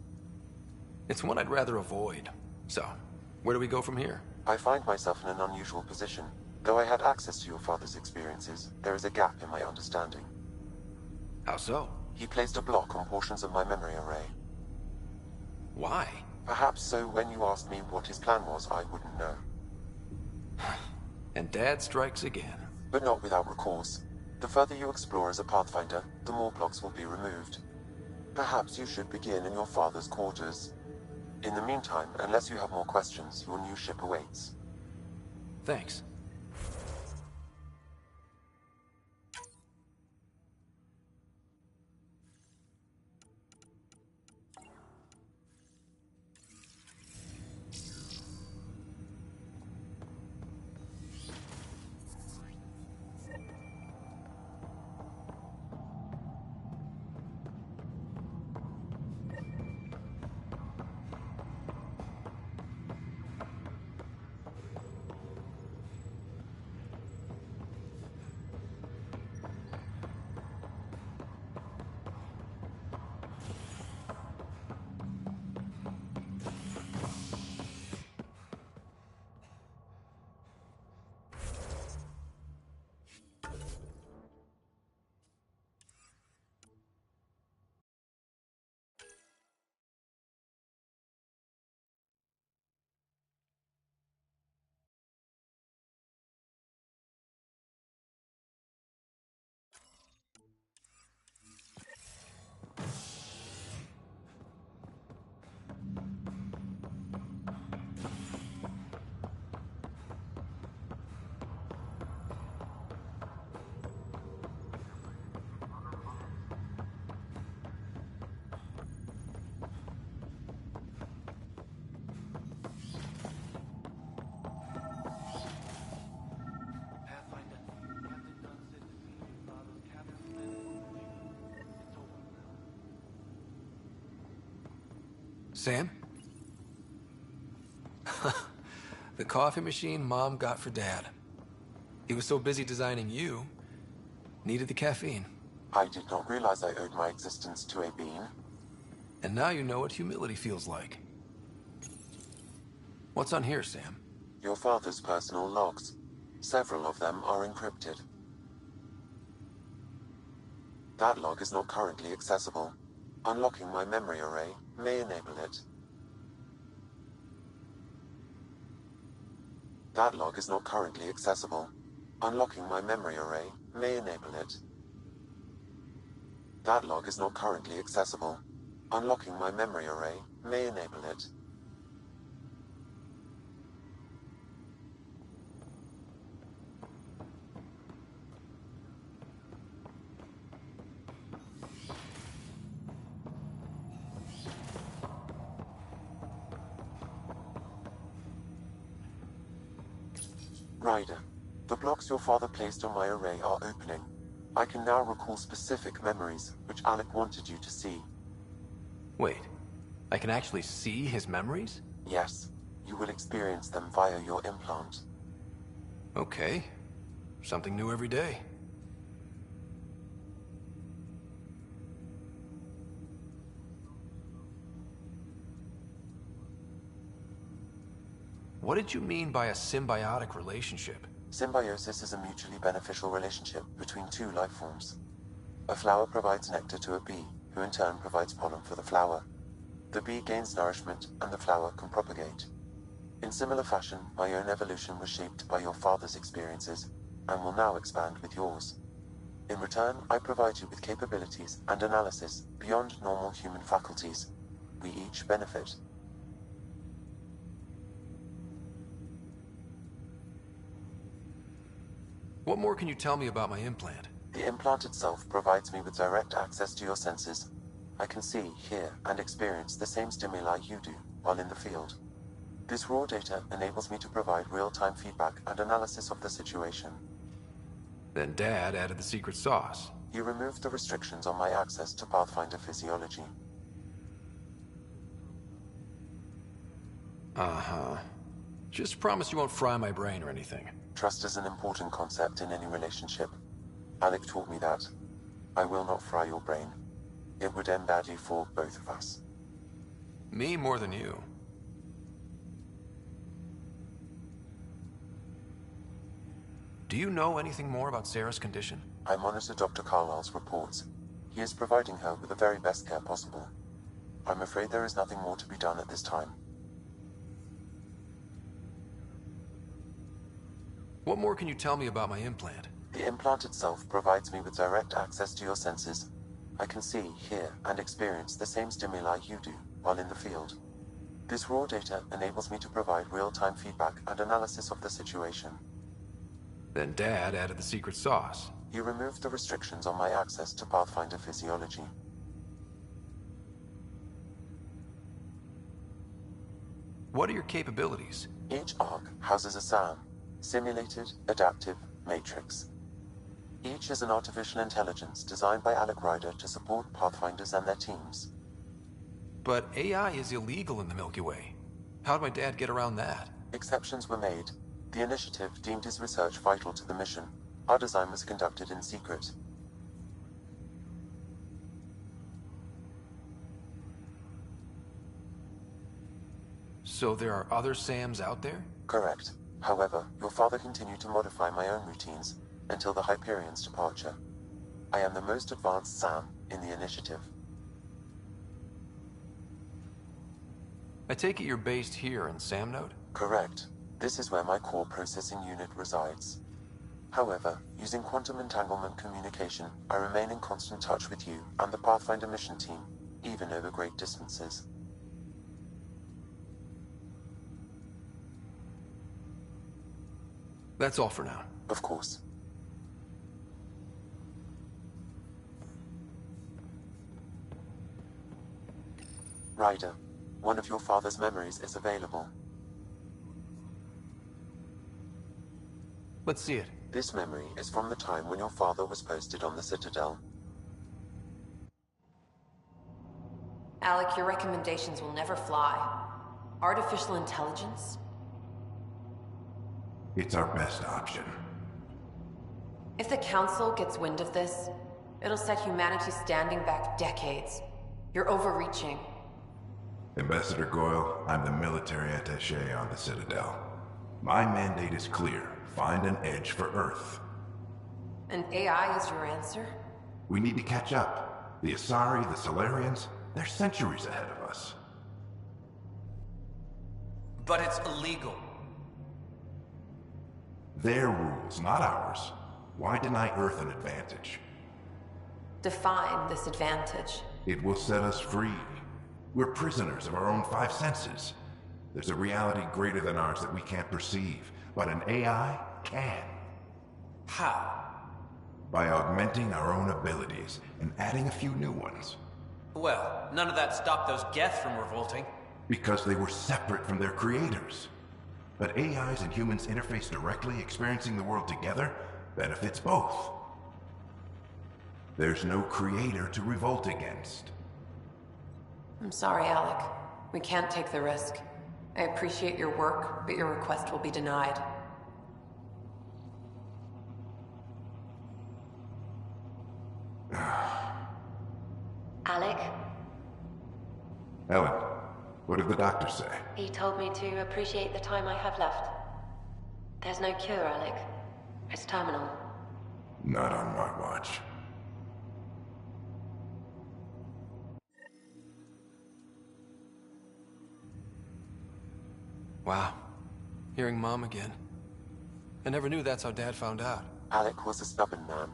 It's one I'd rather avoid. So, where do we go from here? I find myself in an unusual position. Though I had access to your father's experiences, there is a gap in my understanding. How so? He placed a block on portions of my memory array. Why? Perhaps so when you asked me what his plan was, I wouldn't know. And Dad strikes again. But not without recourse. The further you explore as a Pathfinder, the more blocks will be removed. Perhaps you should begin in your father's quarters. In the meantime, unless you have more questions, your new ship awaits. Thanks. Sam? The coffee machine Mom got for Dad. He was so busy designing you, needed the caffeine. I did not realize I owed my existence to a being. And now you know what humility feels like. What's on here, Sam? Your father's personal logs. Several of them are encrypted. That log is not currently accessible. Unlocking my memory array may enable it. That log is not currently accessible. Unlocking my memory array may enable it. That log is not currently accessible. Unlocking my memory array may enable it. Ryder, the blocks your father placed on my array are opening. I can now recall specific memories, which Alec wanted you to see. Wait, I can actually see his memories? Yes, you will experience them via your implant. Okay. Something new every day. What did you mean by a symbiotic relationship? Symbiosis is a mutually beneficial relationship between two life forms. A flower provides nectar to a bee, who in turn provides pollen for the flower. The bee gains nourishment, and the flower can propagate. In similar fashion, my own evolution was shaped by your father's experiences, and will now expand with yours. In return, I provide you with capabilities and analysis beyond normal human faculties. We each benefit. What more can you tell me about my implant? The implant itself provides me with direct access to your senses. I can see, hear, and experience the same stimuli you do while in the field. This raw data enables me to provide real-time feedback and analysis of the situation. Then Dad added the secret sauce. He removed the restrictions on my access to Pathfinder physiology. Uh-huh. Just promise you won't fry my brain or anything. Trust is an important concept in any relationship. Alec taught me that. I will not fry your brain. It would end badly for both of us. Me more than you. Do you know anything more about Sarah's condition? I monitor Dr. Carlisle's reports. He is providing her with the very best care possible. I'm afraid there is nothing more to be done at this time. What more can you tell me about my implant? The implant itself provides me with direct access to your senses. I can see, hear, and experience the same stimuli you do while in the field. This raw data enables me to provide real-time feedback and analysis of the situation. Then Dad added the secret sauce. He removed the restrictions on my access to Pathfinder physiology. What are your capabilities? Each ARC houses a SAM, Simulated Adaptive Matrix. Each is an artificial intelligence designed by Alec Ryder to support Pathfinders and their teams. But AI is illegal in the Milky Way. How'd my dad get around that? Exceptions were made. The initiative deemed his research vital to the mission. Our design was conducted in secret. So there are other SAMs out there? Correct. However, your father continued to modify my own routines until the Hyperion's departure. I am the most advanced SAM in the initiative. I take it you're based here in Sam Node? Correct. This is where my core processing unit resides. However, using quantum entanglement communication, I remain in constant touch with you and the Pathfinder mission team, even over great distances. That's all for now. Of course. Ryder, one of your father's memories is available. Let's see it. This memory is from the time when your father was posted on the Citadel. Alec, your recommendations will never fly. Artificial intelligence? It's our best option. If the Council gets wind of this, it'll set humanity standing back decades. You're overreaching. Ambassador Goyle, I'm the military attaché on the Citadel. My mandate is clear. Find an edge for Earth. And AI is your answer? We need to catch up. The Asari, the Solarians, they're centuries ahead of us. But it's illegal. Their rules, not ours. Why deny Earth an advantage? Define this advantage. It will set us free. We're prisoners of our own five senses. There's a reality greater than ours that we can't perceive, but an AI can. How? By augmenting our own abilities and adding a few new ones. Well, none of that stopped those Geth from revolting. Because they were separate from their creators. But AIs and humans interface directly, experiencing the world together benefits both. There's no creator to revolt against. I'm sorry, Alec. We can't take the risk. I appreciate your work, but your request will be denied. Alec, Ellen, what did the doctor say? he told me to appreciate the time I have left. There's no cure, Alec. It's terminal. Not on my watch. Wow. Hearing Mom again. I never knew that's how Dad found out. Alec was a stubborn man.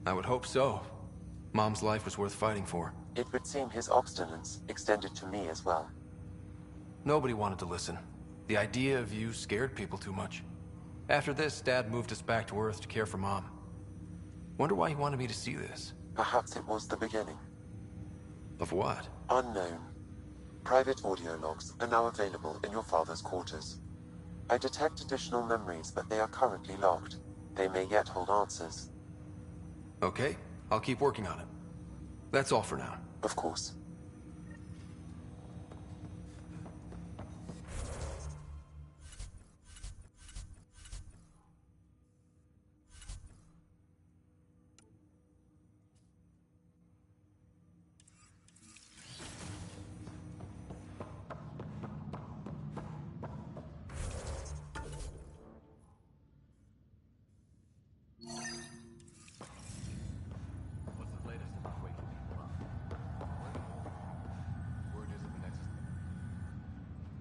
I would hope so. Mom's life was worth fighting for. It would seem his obstinance extended to me as well. Nobody wanted to listen. The idea of you scared people too much. After this, Dad moved us back to Earth to care for Mom. Wonder why he wanted me to see this. Perhaps it was the beginning. Of what? Unknown. Private audio logs are now available in your father's quarters. I detect additional memories, but they are currently locked. They may yet hold answers. Okay, I'll keep working on it. That's all for now. Of course.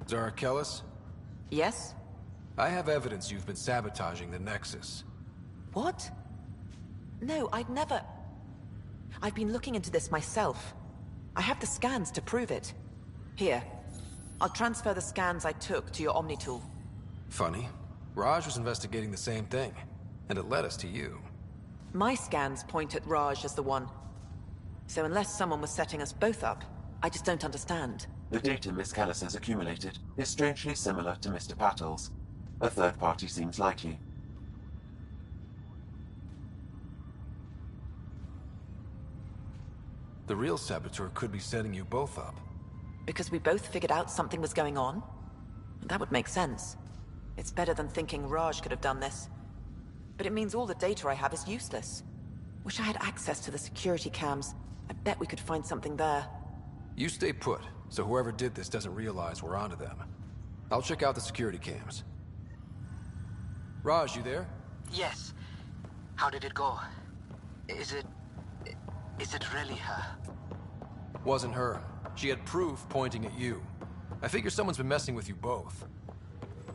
Zara Kellis? Yes? I have evidence you've been sabotaging the Nexus. What? No, I'd never... I've been looking into this myself. I have the scans to prove it. Here. I'll transfer the scans I took to your Omni tool. Funny. Raj was investigating the same thing, and it led us to you. My scans point at Raj as the one. So unless someone was setting us both up, I just don't understand. The data Miss Callis has accumulated is strangely similar to Mr. Patel's. A third party seems likely. The real saboteur could be setting you both up. Because we both figured out something was going on? That would make sense. It's better than thinking Raj could have done this. But it means all the data I have is useless. Wish I had access to the security cams. I bet we could find something there. You stay put, so whoever did this doesn't realize we're onto them. I'll check out the security cams. Raj, you there? Yes. How did it go? Is it really her? Wasn't her. She had proof pointing at you. I figure someone's been messing with you both.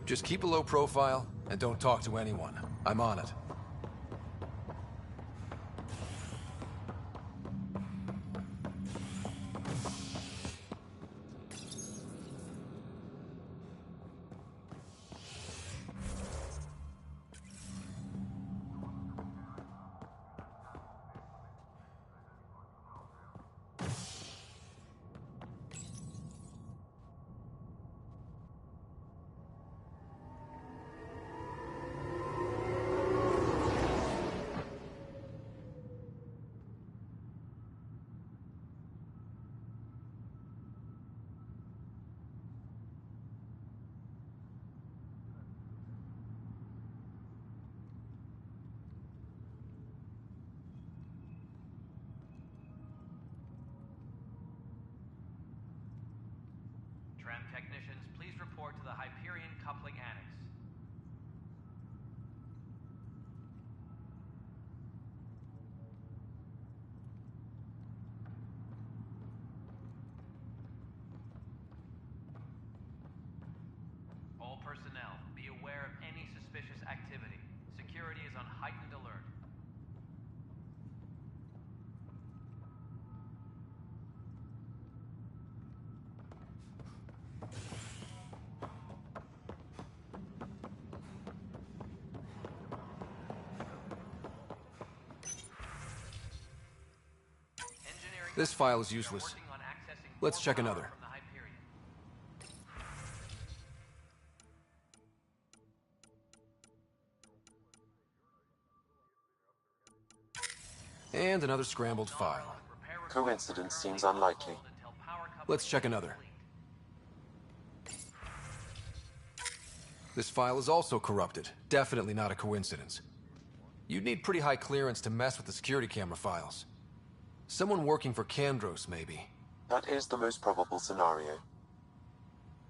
Just keep a low profile, and don't talk to anyone. I'm on it. Tram technicians, please report to the Hyperion Coupling Annex. All personnel, be aware of any suspicious activity. Security is on heightened alert. This file is useless. Let's check another. And another scrambled file. Coincidence seems unlikely. Let's check another. This file is also corrupted. Definitely not a coincidence. You'd need pretty high clearance to mess with the security camera files. Someone working for Kandros, maybe. That is the most probable scenario.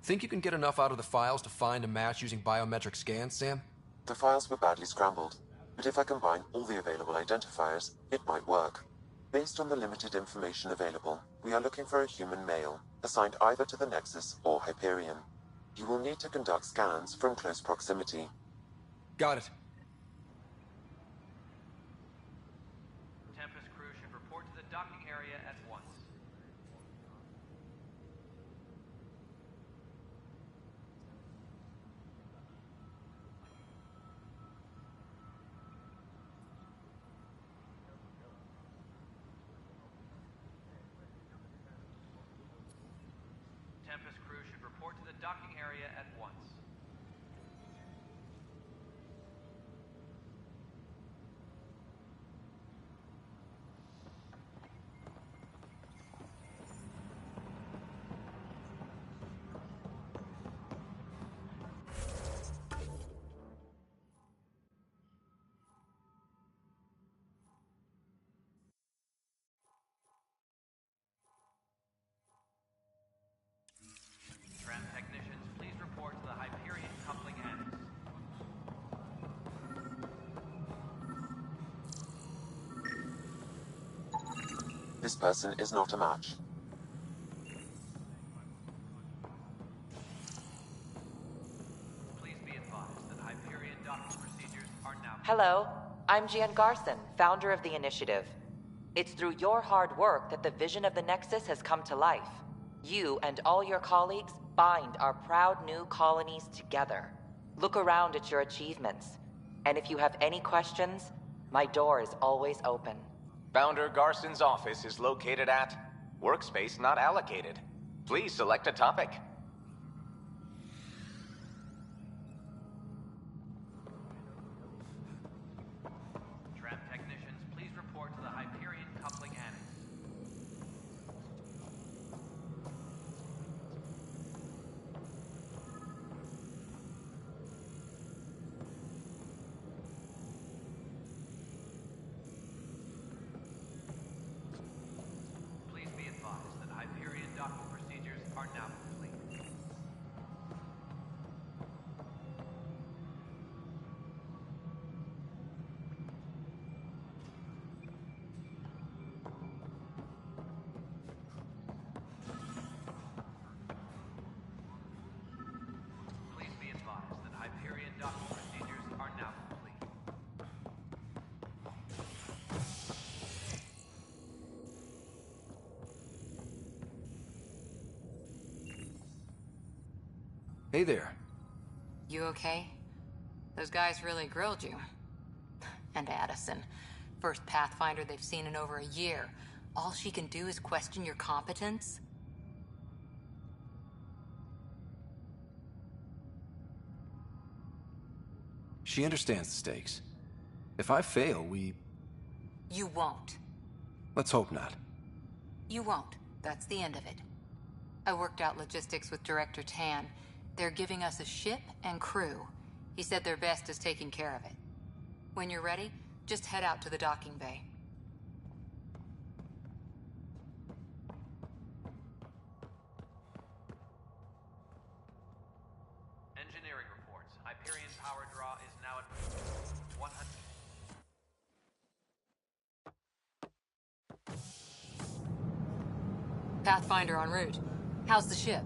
Think you can get enough out of the files to find a match using biometric scans, Sam? The files were badly scrambled, but if I combine all the available identifiers, it might work. Based on the limited information available, we are looking for a human male, assigned either to the Nexus or Hyperion. You will need to conduct scans from close proximity. Got it. Tempest crew should report to the docking area at once. Tempest crew should report to the docking area at once. Tram technicians, please report to the Hyperion coupling annex. This person is not a match. Please be advised that Hyperion docking procedures are now... Hello, I'm Gian Garson, founder of the Initiative. It's through your hard work that the vision of the Nexus has come to life. You and all your colleagues bind our proud new colonies together. Look around at your achievements. And if you have any questions, my door is always open. Founder Garson's office is located at Workspace Not Allocated. Please select a topic. Tram technicians, please report to the Hyperion coupling annex. Please be advised that Hyperion docking procedures are now complete. Please be advised that Hyperion docking procedures are now complete. Hey there. You okay? Those guys really grilled you. And Addison. First Pathfinder they've seen in over a year. All she can do is question your competence? She understands the stakes. If I fail, You won't. Let's hope not. You won't. That's the end of it. I worked out logistics with Director Tan. They're giving us a ship and crew. He said their best is taking care of it. When you're ready, just head out to the docking bay. Engineering reports. Hyperion power draw is now at 100. Pathfinder en route. How's the ship?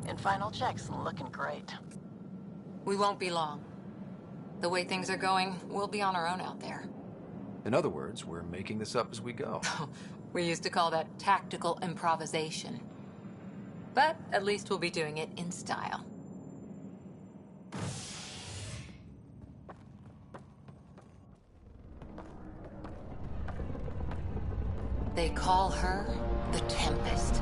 In final checks, looking great. We won't be long. The way things are going, we'll be on our own out there. In other words, we're making this up as we go. We used to call that tactical improvisation. But at least we'll be doing it in style. They call her the Tempest.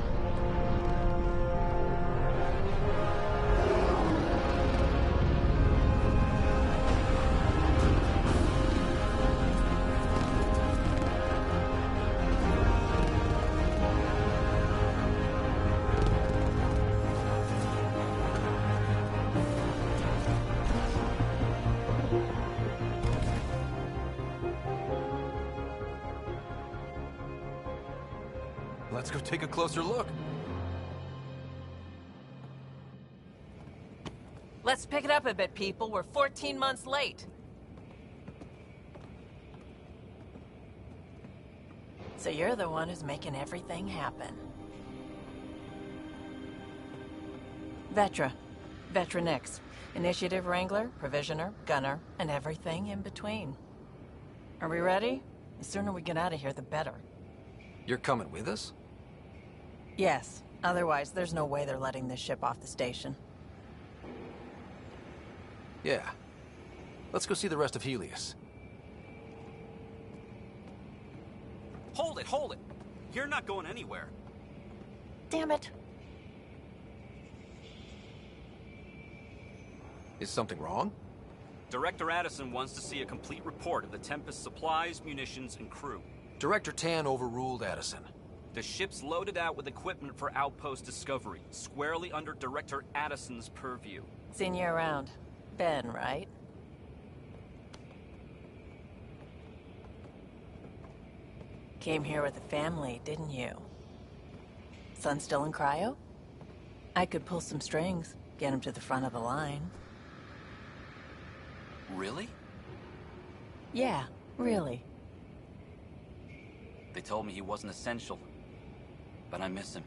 Let's go take a closer look. Let's pick it up a bit, people. We're 14 months late. So you're the one who's making everything happen. Vetra. Vetra Nix. Initiative Wrangler, Provisioner, Gunner, and everything in between. Are we ready? The sooner we get out of here, the better. You're coming with us? Yes. Otherwise, there's no way they're letting this ship off the station. Yeah. Let's go see the rest of Helios. Hold it, hold it! You're not going anywhere. Damn it. Is something wrong? Director Addison wants to see a complete report of the Tempest's supplies, munitions, and crew. Director Tan overruled Addison. The ship's loaded out with equipment for outpost discovery, squarely under Director Addison's purview. Seen you around. Ben, right? Came here with a family, didn't you? Son still in cryo? I could pull some strings, get him to the front of the line. Really? Yeah, really. They told me he wasn't essential, but I miss him.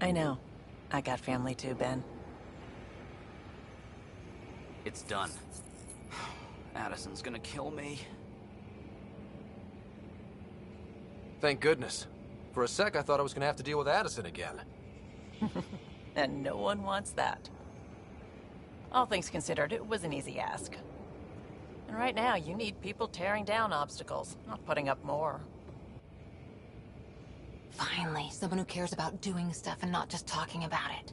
I know. I got family too, Ben. It's done. Addison's gonna kill me. Thank goodness. For a sec, I thought I was gonna have to deal with Addison again. And no one wants that. All things considered, it was an easy ask. And right now, you need people tearing down obstacles, not putting up more. Finally, someone who cares about doing stuff and not just talking about it.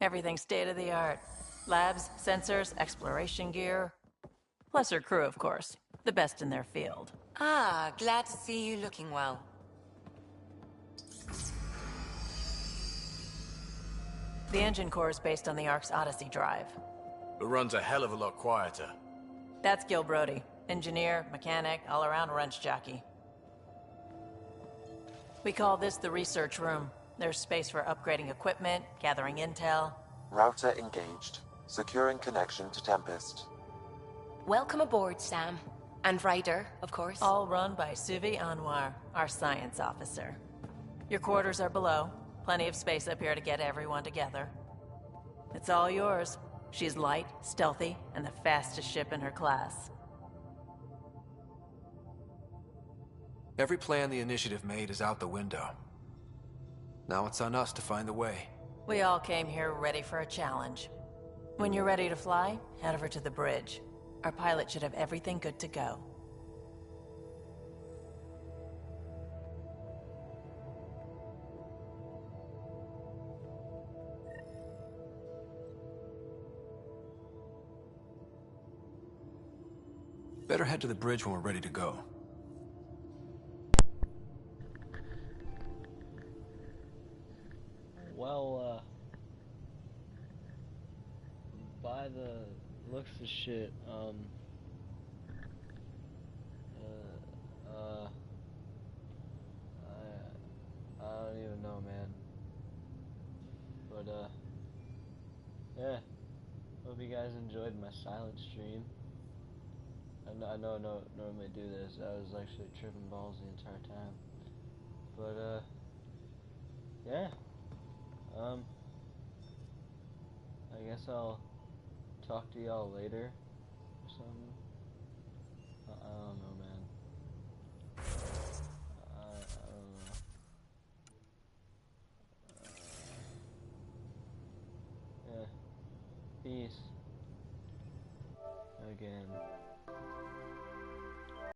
Everything's state-of-the-art. Labs, sensors, exploration gear. Plus her crew, of course. The best in their field. Ah, glad to see you looking well. The engine core is based on the Ark's Odyssey drive. It runs a hell of a lot quieter. That's Gil Brody. Engineer, mechanic, all-around wrench jockey. We call this the research room. There's space for upgrading equipment, gathering intel. Router engaged. Securing connection to Tempest. Welcome aboard, Sam. And Ryder, of course. All run by Suvi Anwar, our science officer. Your quarters are below. Plenty of space up here to get everyone together. It's all yours. She's light, stealthy, and the fastest ship in her class. Every plan the Initiative made is out the window. Now it's on us to find the way. We all came here ready for a challenge. When you're ready to fly, head over to the bridge. Our pilot should have everything good to go. Better head to the bridge when we're ready to go. Well, by the looks of shit, I don't even know, man. But, yeah. Hope you guys enjoyed my silent stream. I know I don't normally do this. I was actually tripping balls the entire time. But, yeah. I guess I'll talk to y'all later or something. I don't know, man. I don't know. Yeah. Peace. Again.